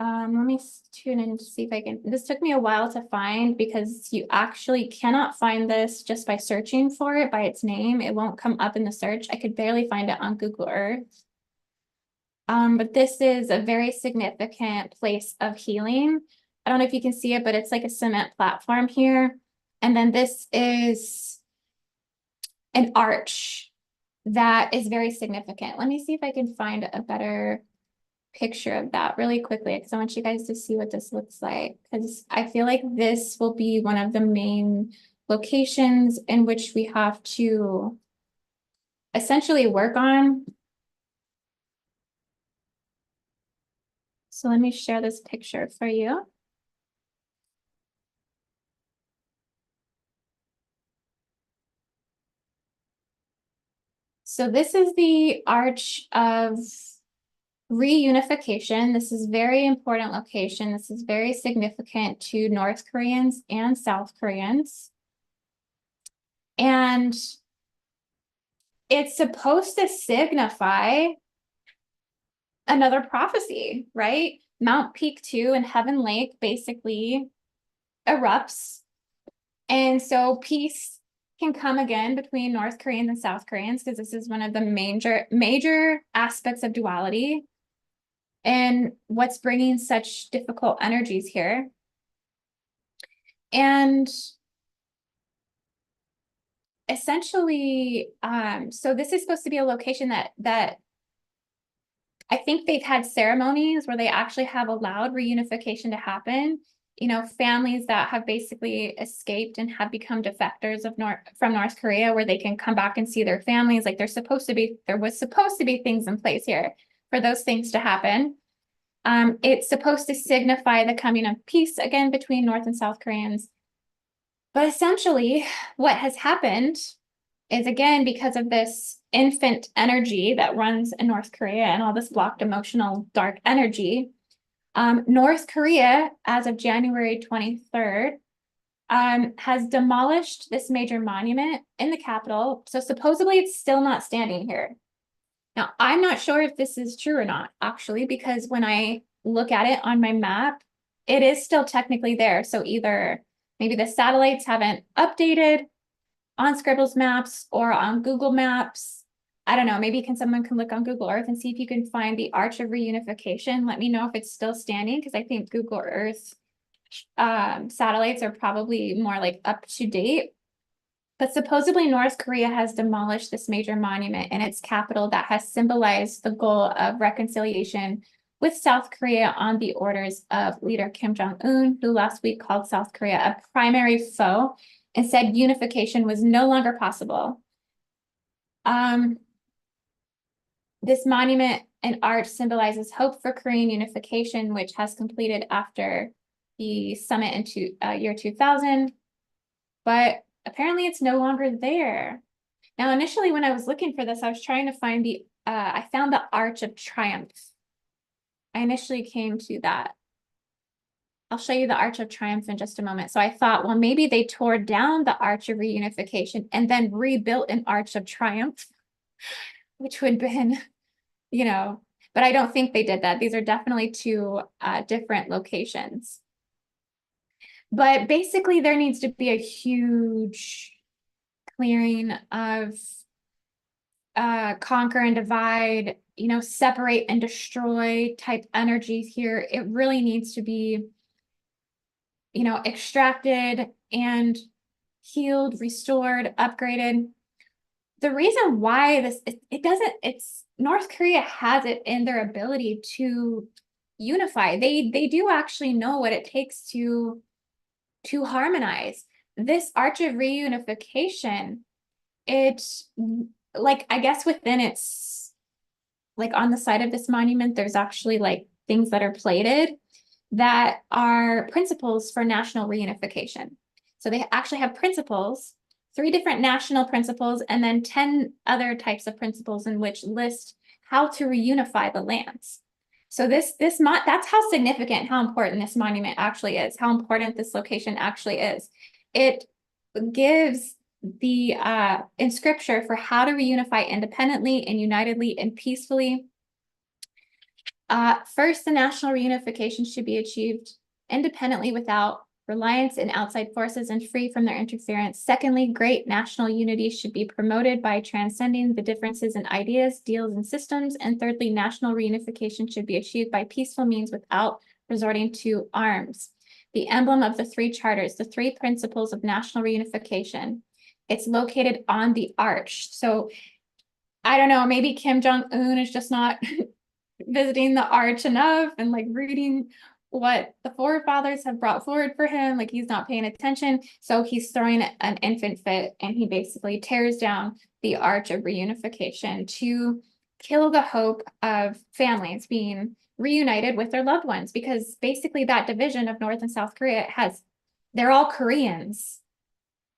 Let me tune in to see if I can. This took me a while to find because you actually cannot find this just by searching for it by its name. It won't come up in the search. I could barely find it on Google Earth. But this is a very significant place of healing. I don't know if you can see it, but it's like a cement platform here. And then this is an arch that is very significant. Let me see if I can find a better picture of that really quickly, because I want you guys to see what this looks like, because I feel like this will be one of the main locations in which we have to essentially work on. So let me share this picture for you. So this is the Arch of Reunification. This is very important location. This is very significant to North Koreans and South Koreans. And it's supposed to signify another prophecy, right? Mount Peak 2 and Heaven Lake basically erupts. And so peace can come again between North Koreans and South Koreans, because this is one of the major aspects of duality and what's bringing such difficult energies here. And essentially, so this is supposed to be a location that I think they've had ceremonies where they actually have allowed reunification to happen. Families that have basically escaped and have become defectors from North Korea, where they can come back and see their families. Like there was supposed to be things in place here for those things to happen. It's supposed to signify the coming of peace again between North and South Koreans. But essentially, what has happened is, again, because of this infant energy that runs in North Korea and all this blocked emotional dark energy, North Korea, as of January 23rd, has demolished this major monument in the capital. So supposedly it's still not standing here. Now, I'm not sure if this is true or not, actually, because when I look at it on my map, it is still technically there. So either maybe the satellites haven't updated on Scribble's maps or on Google Maps. I don't know, maybe someone can look on Google Earth and see if you can find the Arch of Reunification. Let me know if it's still standing, because I think Google Earth satellites are probably more like up to date. But supposedly North Korea has demolished this major monument in its capital that has symbolized the goal of reconciliation with South Korea on the orders of leader Kim Jong-un, who last week called South Korea a primary foe and said unification was no longer possible. This monument and arch symbolizes hope for Korean unification, which has completed after the summit in year 2000, but apparently it's no longer there. Now, initially when I was looking for this, I was trying to find I found the Arch of Triumph. I initially came to that. I'll show you the Arch of Triumph in just a moment. So I thought, well, maybe they tore down the Arch of Reunification and then rebuilt an Arch of Triumph, which would have been, you know, but I don't think they did that. These are definitely two different locations. But basically, there needs to be a huge clearing of conquer and divide, separate and destroy type energies here. It really needs to be, extracted and healed, restored, upgraded. The reason why it's North Korea has it in their ability to unify. They do actually know what it takes to harmonize. This Arch of Reunification, it's like, I guess within its, like on the side of this monument, there's actually like things that are plated that are principles for national reunification. So they actually have principles, 3 different national principles, and then 10 other types of principles in which list how to reunify the lands. So that's how significant, how important this monument actually is, how important this location actually is. It gives the in scripture for how to reunify independently and unitedly and peacefully. First, the national reunification should be achieved independently without reliance in outside forces and free from their interference. Secondly, great national unity should be promoted by transcending the differences in ideas, deals, and systems. And thirdly, national reunification should be achieved by peaceful means without resorting to arms. The emblem of the 3 charters, the 3 principles of national reunification. It's located on the arch. So I don't know, maybe Kim Jong-un is just not visiting the arch enough and like reading what the forefathers have brought forward for him. Like he's not paying attention. So he's throwing an infant fit and he basically tears down the Arch of Reunification to kill the hope of families being reunited with their loved ones, because basically that division of North and South Korea they're all Koreans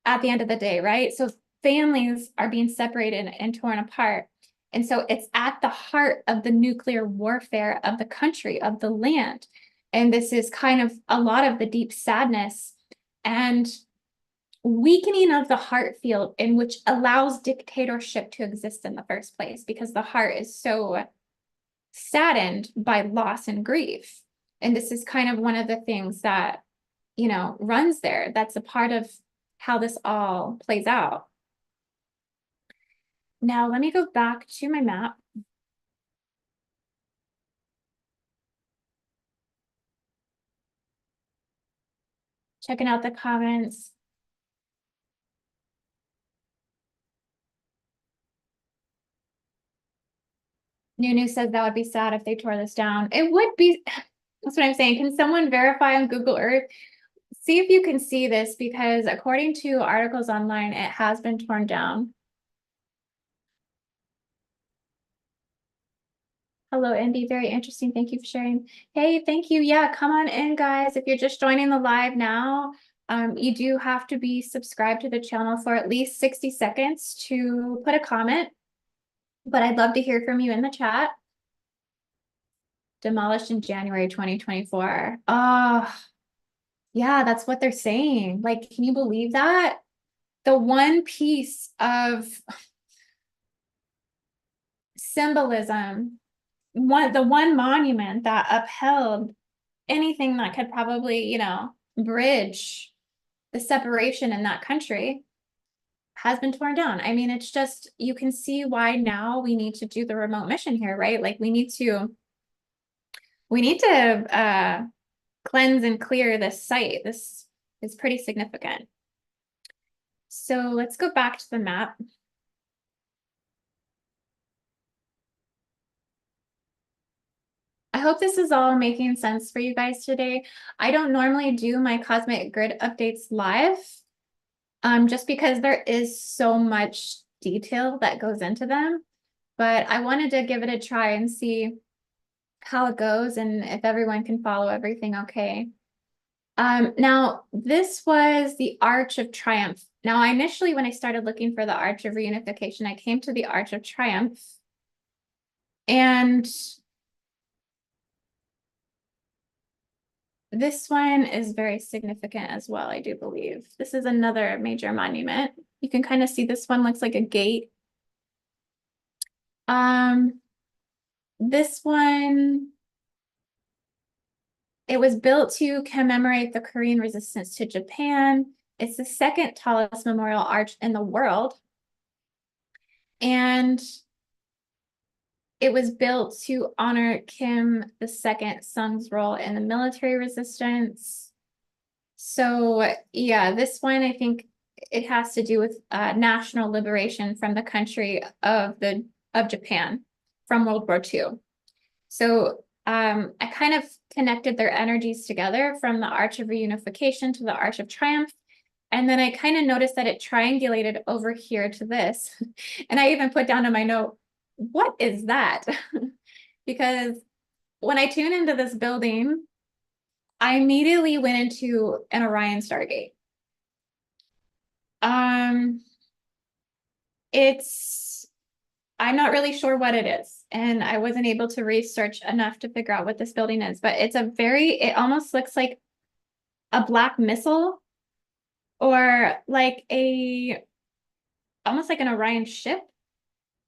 at the end of the day, right? So families are being separated and torn apart. And so it's at the heart of the nuclear warfare of the country, of the land. And this is kind of a lot of the deep sadness and weakening of the heart field, in which allows dictatorship to exist in the first place, because the heart is so saddened by loss and grief. And this is kind of one of the things that, runs there. That's a part of how this all plays out. Now, let me go back to my map. Checking out the comments. Nunu says that would be sad if they tore this down. It would be. That's what I'm saying. Can someone verify on Google Earth? See if you can see this, because according to articles online, it has been torn down. Hello, Indy. Very interesting. Thank you for sharing. Hey, thank you. Yeah, come on in, guys. If you're just joining the live now, you do have to be subscribed to the channel for at least 60 seconds to put a comment. But I'd love to hear from you in the chat. Demolished in January 2024. Oh, yeah, that's what they're saying. Like, can you believe that? The one piece of symbolism, the one monument that upheld anything that could probably, you know, bridge the separation in that country has been torn down. I mean, it's just, you can see why now we need to do the remote mission here, right? Like we need to cleanse and clear this site. This is pretty significant. So let's go back to the map. I hope this is all making sense for you guys today. I don't normally do my cosmic grid updates live, just because there is so much detail that goes into them. But I wanted to give it a try and see how it goes and if everyone can follow everything okay. Now, this was the Arch of Triumph. Now, initially, when I started looking for the Arch of Reunification, I came to the Arch of Triumph. And this one is very significant as well, I do believe. This is another major monument. You can kind of see this one looks like a gate. This one, it was built to commemorate the Korean resistance to Japan. It's the second tallest memorial arch in the world. And it was built to honor Kim II-sung's role in the military resistance. So yeah, this one, I think it has to do with national liberation from the country of Japan from World War II. So I kind of connected their energies together from the Arch of Reunification to the Arch of Triumph. And then I kind of noticed that it triangulated over here to this. And I even put down in my note, what is that? Because when I tuned into this building, I immediately went into an Orion Stargate. I'm not really sure what it is, and I wasn't able to research enough to figure out what this building is, but it almost looks like a black missile or like almost like an Orion ship.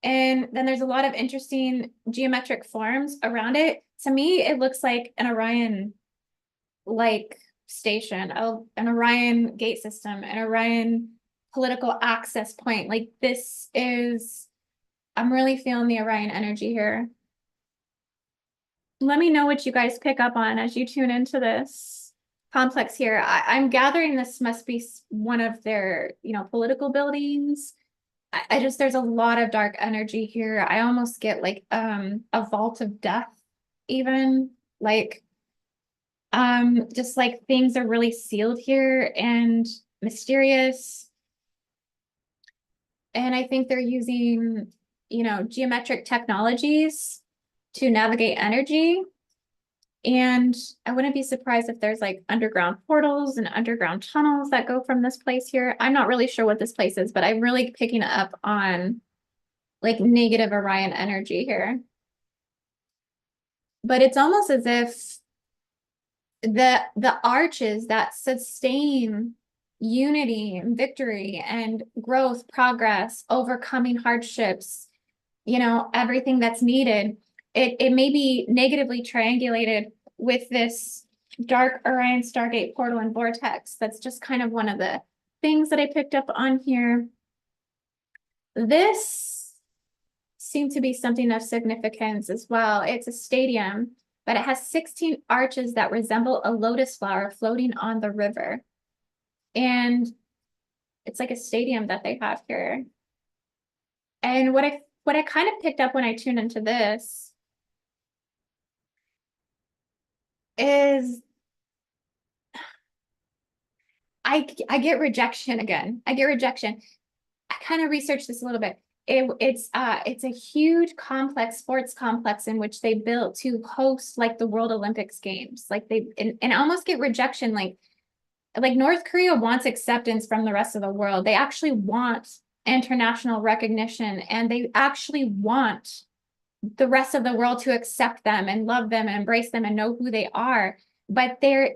And then there's a lot of interesting geometric forms around it. To me, it looks like an Orion like station, an Orion gate system, an Orion political access point. Like I'm really feeling the Orion energy here. Let me know what you guys pick up on as you tune into this complex here. I'm gathering this must be one of their, political buildings. There's a lot of dark energy here. I almost get like a vault of death, even like just like things are really sealed here and mysterious. And I think they're using, geometric technologies to navigate energy. And I wouldn't be surprised if there's like underground portals and underground tunnels that go from this place here. I'm not really sure what this place is, but I'm really picking up on like negative Orion energy here. But it's almost as if the arches that sustain unity and victory and growth, progress, overcoming hardships, everything that's needed, it may be negatively triangulated with this dark Orion Stargate portal and vortex. That's just kind of one of the things that I picked up on here. This seemed to be something of significance as well. It's a stadium, but it has 16 arches that resemble a lotus flower floating on the river. And it's like a stadium that they have here. And what I kind of picked up when I tuned into this is I get rejection again. I get rejection. I kind of researched this a little bit. It's a huge complex sports complex in which they built to host like the World Olympics games. Like and almost get rejection. Like North Korea wants acceptance from the rest of the world. They actually want international recognition, and they actually want the rest of the world to accept them and love them and embrace them and know who they are. But they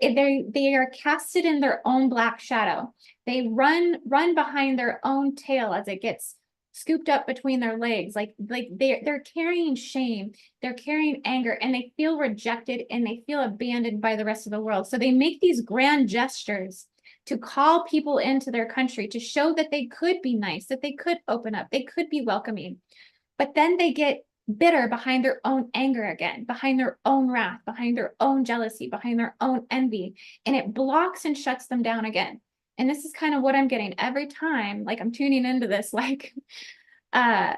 are casted in their own black shadow. They run behind their own tail as it gets scooped up between their legs. Like they're carrying shame, they're carrying anger, and they feel rejected and they feel abandoned by the rest of the world. So they make these grand gestures to call people into their country, to show that they could be nice, that they could open up, they could be welcoming. But then they get bitter behind their own anger again, behind their own wrath, behind their own jealousy, behind their own envy, and it blocks and shuts them down again. And this is kind of what I'm getting every time, like I'm tuning into this, like arch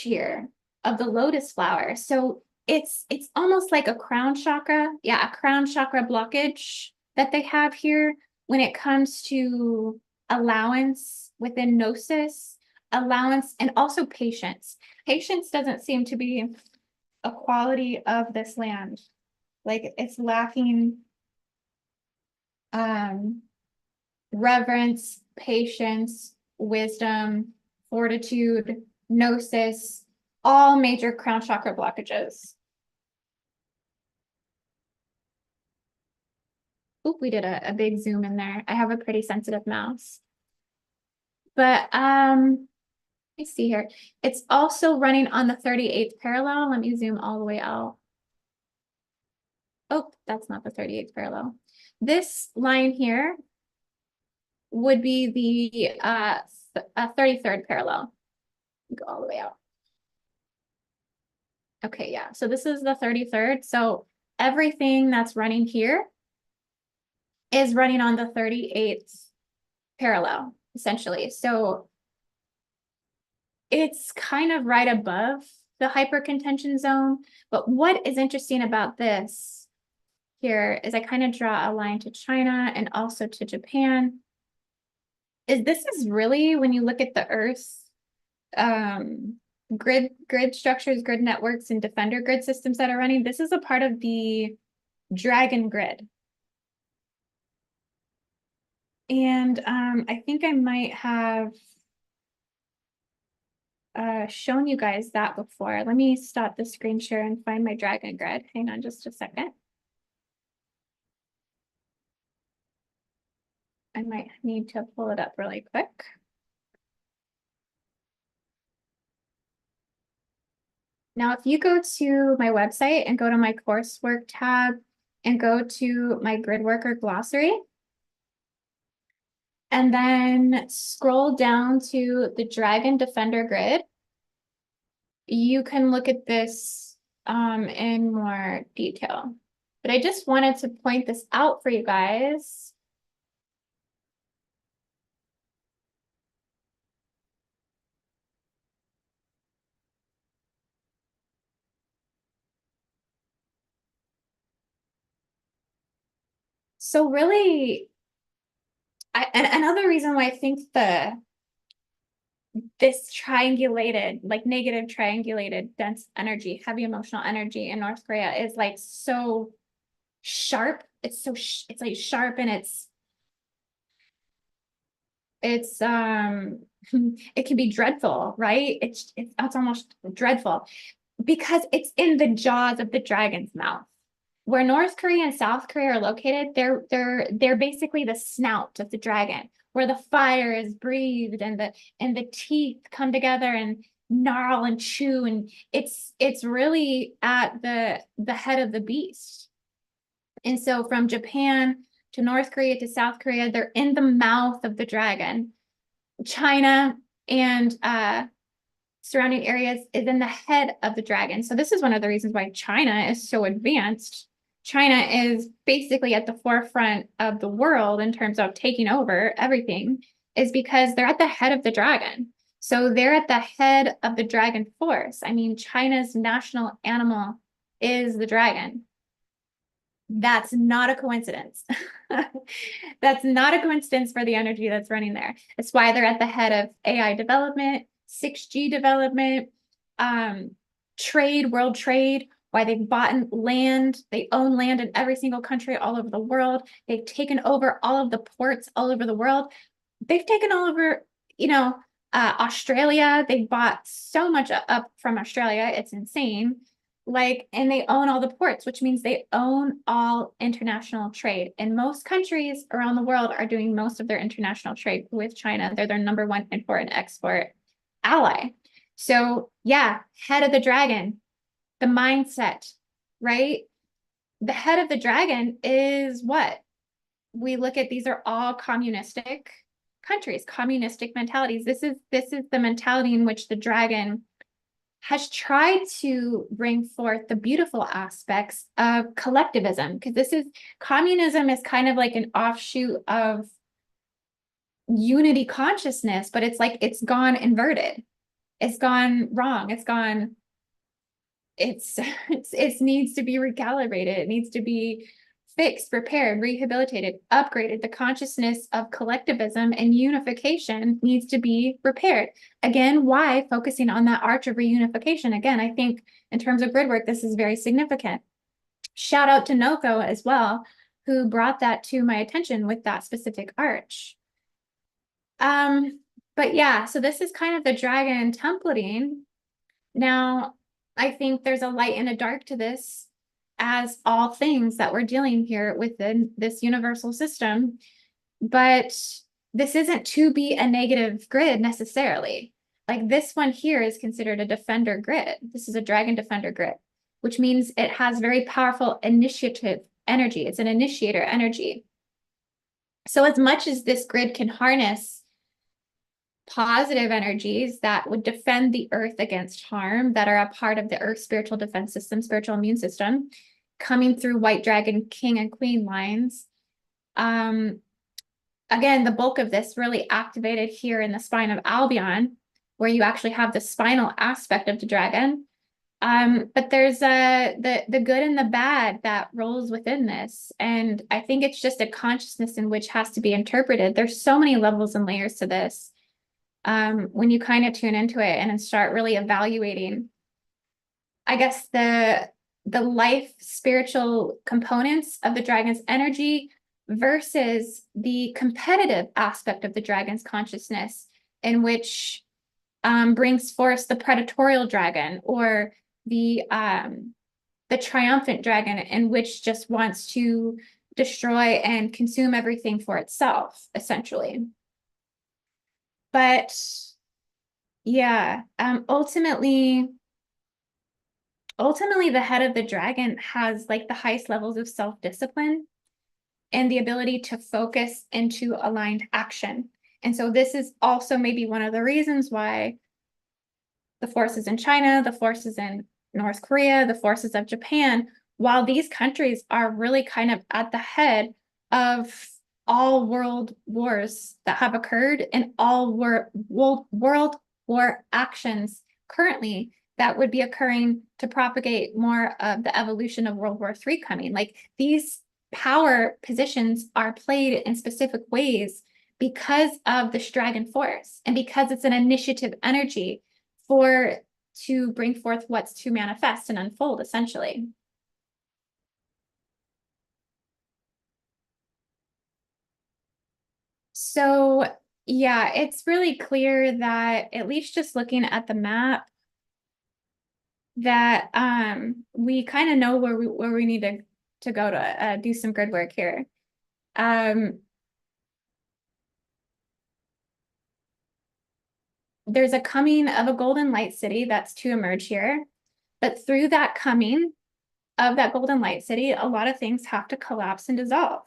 here of the lotus flower. So it's almost like a crown chakra. Yeah, a crown chakra blockage that they have here when it comes to allowance within gnosis, allowance, and also patience. Patience doesn't seem to be a quality of this land. Like it's lacking reverence, patience, wisdom, fortitude, gnosis, all major crown chakra blockages. Oop, we did a big zoom in there. I have a pretty sensitive mouse. But let me see here. It's also running on the 38th parallel. Let me zoom all the way out. Oh, that's not the 38th parallel. This line here would be the 33rd parallel. Go all the way out. Okay, yeah. So this is the 33rd. So everything that's running here is running on the 38th parallel, essentially. So it's kind of right above the hypercontention zone. But what is interesting about this here is I kind of draw a line to China and also to Japan. This is really, when you look at the Earth, grid structures, grid networks, and defender grid systems that are running, this is a part of the dragon grid. And I think I might have shown you guys that before. Let me stop the screen share and find my dragon grid. Hang on just a second. I might need to pull it up really quick. Now, if you go to my website and go to my coursework tab and go to my Gridworker glossary, and then scroll down to the Dragon Defender grid, you can look at this in more detail. But I just wanted to point this out for you guys. So really, and another reason why I think this triangulated, like negative triangulated dense energy, heavy emotional energy in North Korea is like so sharp. It's so it's like sharp, and it's it can be dreadful, right? It's almost dreadful because it's in the jaws of the dragon's mouth. Where North Korea and South Korea are located, they're basically the snout of the dragon, where the fire is breathed and the teeth come together and gnarl and chew, and it's really at the head of the beast. And so from Japan to North Korea to South Korea, they're in the mouth of the dragon. China and surrounding areas is in the head of the dragon. So this is one of the reasons why China is so advanced. China is basically at the forefront of the world in terms of taking over everything, is because they're at the head of the dragon. So they're at the head of the dragon force. I mean, China's national animal is the dragon. That's not a coincidence. That's not a coincidence for the energy that's running there. That's why they're at the head of AI development, 6G development, trade, world trade, why they've bought land. They own land in every single country all over the world. They've taken over all of the ports all over the world. They've taken all over, Australia. They bought so much up from Australia. It's insane. Like, and they own all the ports, which means they own all international trade. And most countries around the world are doing most of their international trade with China. They're their number one import and export ally. So yeah, head of the dragon, the mindset, right? The head of the dragon is what? We look at, these are all communistic countries, communistic mentalities. This is the mentality in which the dragon has tried to bring forth the beautiful aspects of collectivism, because communism is kind of like an offshoot of unity consciousness, but it's like it's gone inverted. It's gone wrong. It needs to be recalibrated. It needs to be fixed, repaired, rehabilitated, upgraded. The consciousness of collectivism and unification needs to be repaired. Again, why focusing on that arch of reunification? Again, I think in terms of grid work, this is very significant. Shout out to Noko as well, who brought that to my attention with that specific arch. But yeah, so this is kind of the dragon templating. Now, I think there's a light and a dark to this, as all things that we're dealing here within this universal system. But this isn't to be a negative grid necessarily. Like this one here is considered a defender grid. This is a dragon defender grid, which means it has very powerful initiative energy. It's an initiator energy. So as much as this grid can harness positive energies that would defend the earth against harm, that are a part of the earth spiritual defense system, spiritual immune system, coming through white dragon king and queen lines. Again, the bulk of this really activated here in the spine of Albion, where you actually have the spinal aspect of the dragon. But there's the good and the bad that rolls within this. And I think it's just a consciousness in which has to be interpreted. There's so many levels and layers to this. When you kind of tune into it and start really evaluating, I guess, the life spiritual components of the dragon's energy versus the competitive aspect of the dragon's consciousness, in which brings forth the predatorial dragon, or the triumphant dragon, in which just wants to destroy and consume everything for itself, essentially. But yeah, ultimately, the head of the dragon has like the highest levels of self-discipline and the ability to focus into aligned action. And so this is also maybe one of the reasons why the forces in China, the forces in North Korea, the forces of Japan, while these countries are really kind of at the head of all world wars that have occurred, and all world war actions currently that would be occurring to propagate more of the evolution of World War III coming. Like, these power positions are played in specific ways because of this dragon force, and because it's an initiative energy to bring forth what's to manifest and unfold, essentially. So yeah, it's really clear that, at least just looking at the map, that we kind of know where we need to go to do some grid work here. There's a coming of a golden light city that's to emerge here, but through that coming of that golden light city, a lot of things have to collapse and dissolve.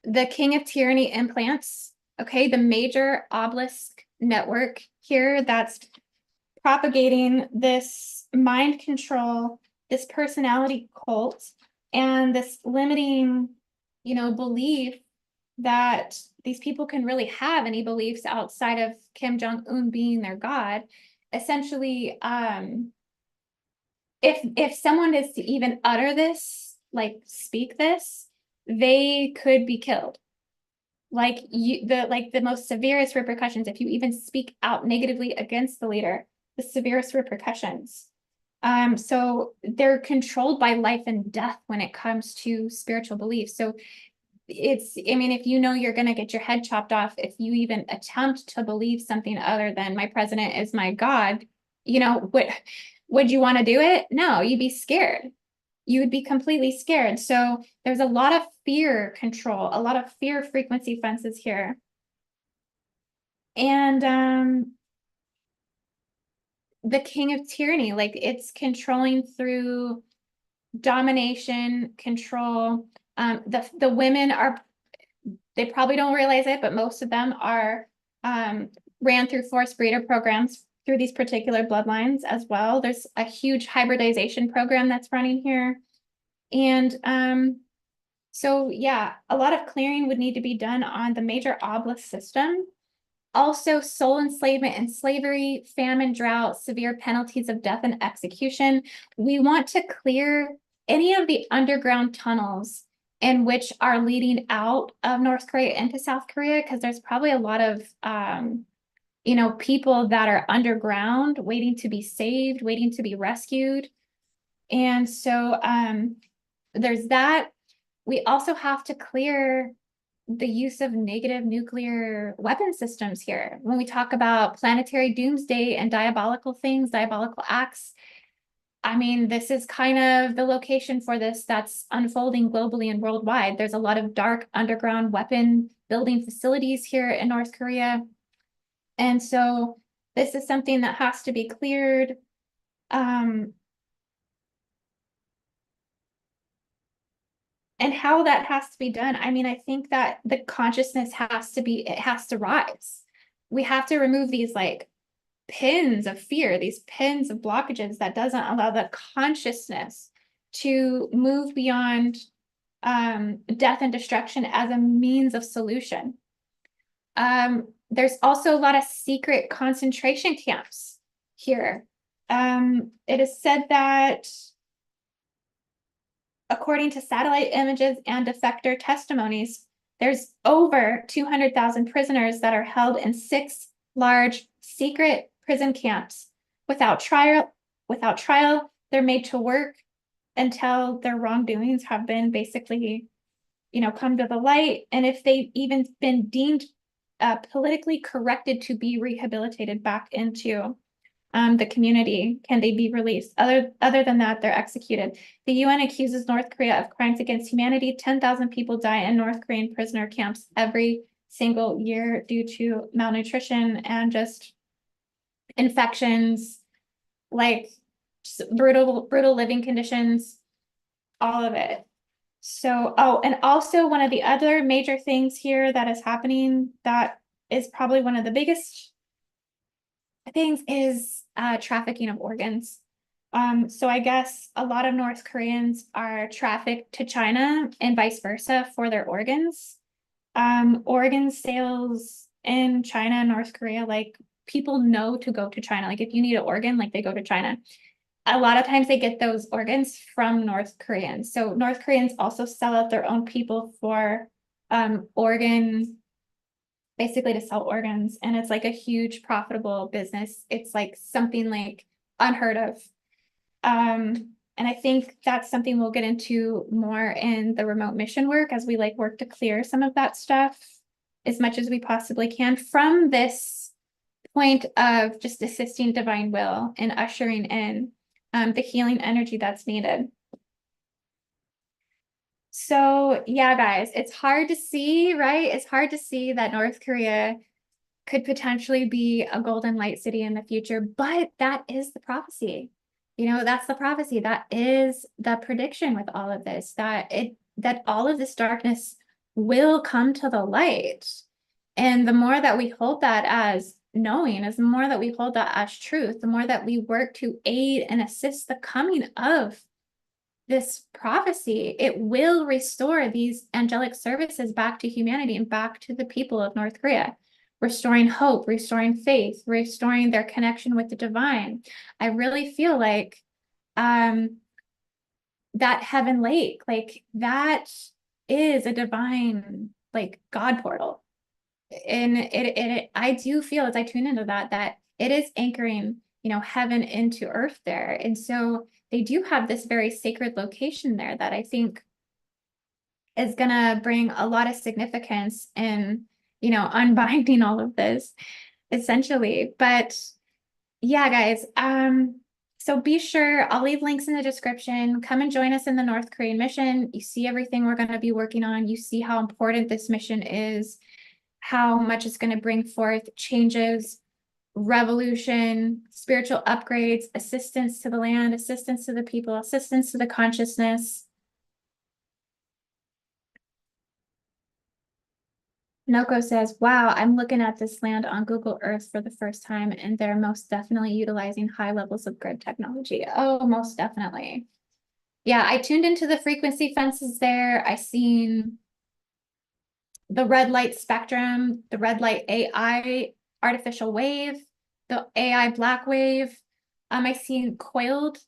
The King of Tyranny implants, okay, the major Obelisk network here that's propagating this mind control, this personality cult, and this limiting, belief that these people can really have any beliefs outside of Kim Jong-un being their god. Essentially, if someone is to even utter this, like speak this, they could be killed. Like, the most severest repercussions, if you even speak out negatively against the leader, the severest repercussions. So they're controlled by life and death when it comes to spiritual beliefs. So if you're going to get your head chopped off, if you even attempt to believe something other than my president is my God, Would you want to do it? No, you'd be scared. You would be completely scared. So there's a lot of fear control, a lot of fear frequency fences here. And the king of tyranny, like it's controlling through domination, control. The women are, they probably don't realize it, but most of them are ran through forced breeder programs through these particular bloodlines as well. There's a huge hybridization program that's running here. And so yeah, a lot of clearing would need to be done on the major obelisk system. Also, soul enslavement and slavery, famine, drought, severe penalties of death and execution. We want to clear any of the underground tunnels in which are leading out of North Korea into South Korea, because there's probably a lot of people that are underground waiting to be saved, waiting to be rescued. And so there's that. We also have to clear the use of negative nuclear weapon systems here. When we talk about planetary doomsday and diabolical things, diabolical acts, I mean, this is kind of the location for this that's unfolding globally and worldwide. There's a lot of dark underground weapon building facilities here in North Korea. And so this is something that has to be cleared. And how that has to be done, I mean, I think that the consciousness it has to rise. We have to remove these like pins of fear, these pins of blockages that doesn't allow the consciousness to move beyond death and destruction as a means of solution. There's also a lot of secret concentration camps here. It is said that according to satellite images and defector testimonies, there's over 200,000 prisoners that are held in 6 large secret prison camps without trial. They're made to work until their wrongdoings have been basically, come to the light. And if they've even been deemed politically corrected to be rehabilitated back into the community, can they be released? Other than that, they're executed. The UN accuses North Korea of crimes against humanity. 10,000 people die in North Korean prisoner camps every single year due to malnutrition and just infections, like just brutal living conditions, all of it. So, and also one of the other major things here that is happening that is probably one of the biggest things is trafficking of organs. So I guess a lot of North Koreans are trafficked to China and vice versa for their organs. Organ sales in China and North Korea, like people know to go to China. Like if you need an organ, like they go to China. A lot of times they get those organs from North Koreans. So North Koreans also sell out their own people for organ, basically to sell organs. And it's like a huge profitable business. It's like something like unheard of. And I think that's something we'll get into more in the remote mission work as we like work to clear some of that stuff as much as we possibly can from this point of just assisting divine will and ushering in the healing energy that's needed. So yeah, guys, it's hard to see, right? It's hard to see that North Korea could potentially be a golden light city in the future, but that is the prophecy. That's the prophecy. That is the prediction with all of this, that all of this darkness will come to the light. And the more that we hold that as knowing, the more that we hold that as truth, the more that we work to aid and assist the coming of this prophecy, it will restore these angelic services back to humanity and back to the people of North Korea, restoring hope, restoring faith, restoring their connection with the divine. I really feel like that heaven lake, like that is a divine, like God portal. And I do feel as I tune into that it is anchoring, heaven into earth there. And so they do have this very sacred location there that I think is gonna bring a lot of significance in, unbinding all of this, essentially. But yeah, guys, So be sure, I'll leave links in the description. Come and join us in the North Korean mission. You see everything we're going to be working on. You see how important this mission is, how much it's going to bring forth changes, revolution, spiritual upgrades, assistance to the land, assistance to the people, assistance to the consciousness. Noko says, wow, I'm looking at this land on Google Earth for the first time, and they're most definitely utilizing high levels of grid technology. Oh, most definitely. Yeah, I tuned into the frequency fences there. I seen the red light spectrum, the red light AI artificial wave, the AI black wave. I seen coiled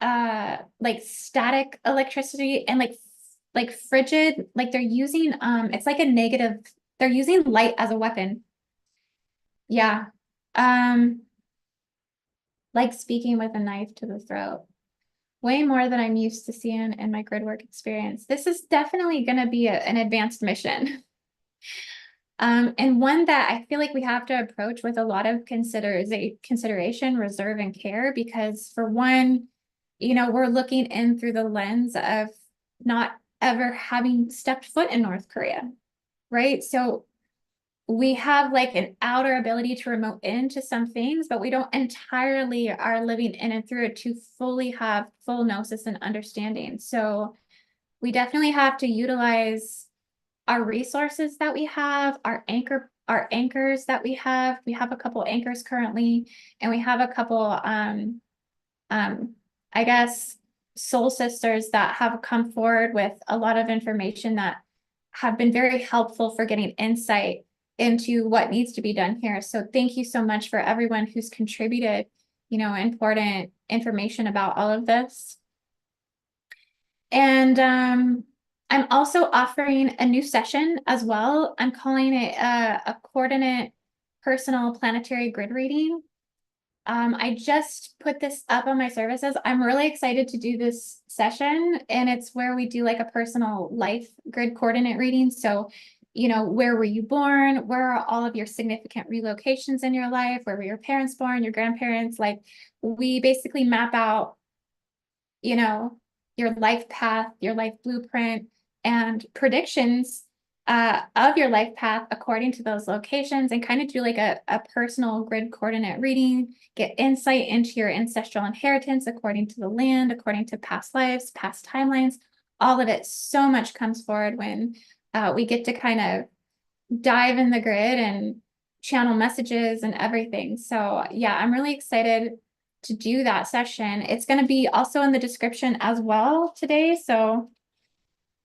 like static electricity and like frigid, like they're using it's like a negative, they're using light as a weapon. Yeah. Um, like speaking with a knife to the throat. Way more than I'm used to seeing in my grid work experience. This is definitely going to be an advanced mission. And one that I feel like we have to approach with a lot of consideration, reserve, and care, because for one, you know, we're looking in through the lens of not ever having stepped foot in North Korea, right? So we have like an outer ability to remote into some things, but we don't entirely are living in and through it to fully have full gnosis and understanding. So we definitely have to utilize our resources that we have, our anchors that we have. We have a couple anchors currently, and we have a couple I guess soul sisters that have come forward with a lot of information that have been very helpful for getting insight into what needs to be done here. So thank you so much for everyone who's contributed, you know, important information about all of this. And I'm also offering a new session as well. I'm calling it a coordinate personal planetary grid reading. I just put this up on my services. I'm really excited to do this session, and it's where we do like a personal life grid coordinate reading. So, you know, where were you born? Where are all of your significant relocations in your life? Where were your parents born, your grandparents? Like, we basically map out, you know, your life path, your life blueprint, and predictions of your life path according to those locations, and kind of do like a personal grid coordinate reading, get insight into your ancestral inheritance according to the land, according to past lives, past timelines. All of it, so much comes forward when we get to kind of dive in the grid and channel messages and everything. So yeah, I'm really excited to do that session. It's going to be also in the description as well today. So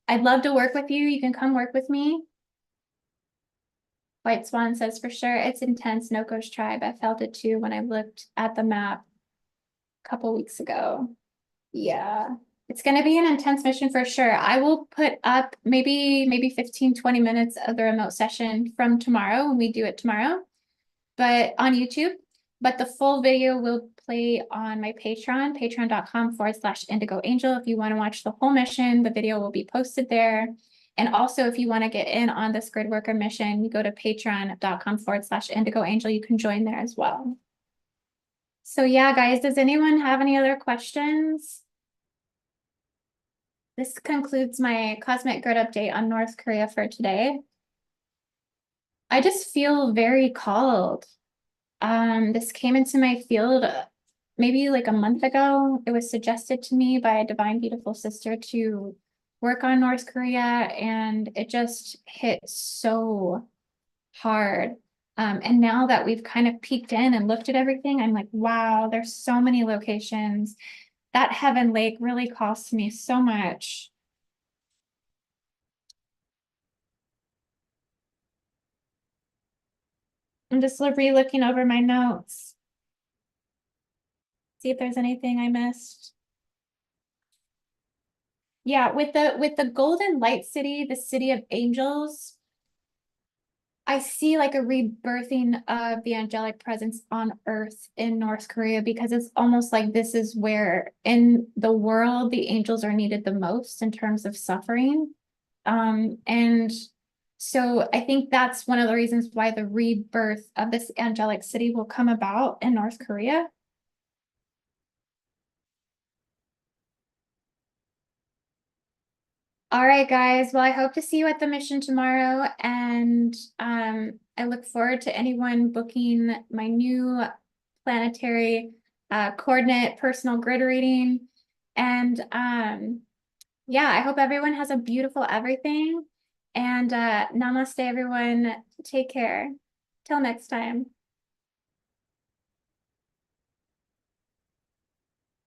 I'd love to work with you. You can come work with me. White Swan says, for sure, it's intense. Noko's tribe. I felt it too when I looked at the map a couple weeks ago. Yeah, it's going to be an intense mission for sure. I will put up maybe 15, 20 minutes of the remote session from tomorrow when we do it tomorrow, but on YouTube. But the full video will play on my Patreon, patreon.com/IndigoAngel. If you want to watch the whole mission, the video will be posted there. And also, if you want to get in on this grid worker mission, you go to patreon.com/IndigoAngel. You can join there as well. So yeah, guys, does anyone have any other questions? This concludes my cosmic grid update on North Korea for today. I just feel very called. This came into my field maybe like a month ago. It was suggested to me by a divine, beautiful sister to work on North Korea, and it just hit so hard. And now that we've kind of peeked in and looked at everything, I'm like, wow, there's so many locations. That Heaven Lake really calls to me so much. I'm just re-looking over my notes. See if there's anything I missed. Yeah, with the Golden Light City, the city of angels, I see like a rebirthing of the angelic presence on Earth in North Korea, because it's almost like this is where in the world the angels are needed the most in terms of suffering. And so I think that's one of the reasons why the rebirth of this angelic city will come about in North Korea. All right, guys. Well, I hope to see you at the mission tomorrow, and I look forward to anyone booking my new planetary coordinate personal grid reading. And yeah, I hope everyone has a beautiful everything. And namaste, everyone. Take care. Till next time.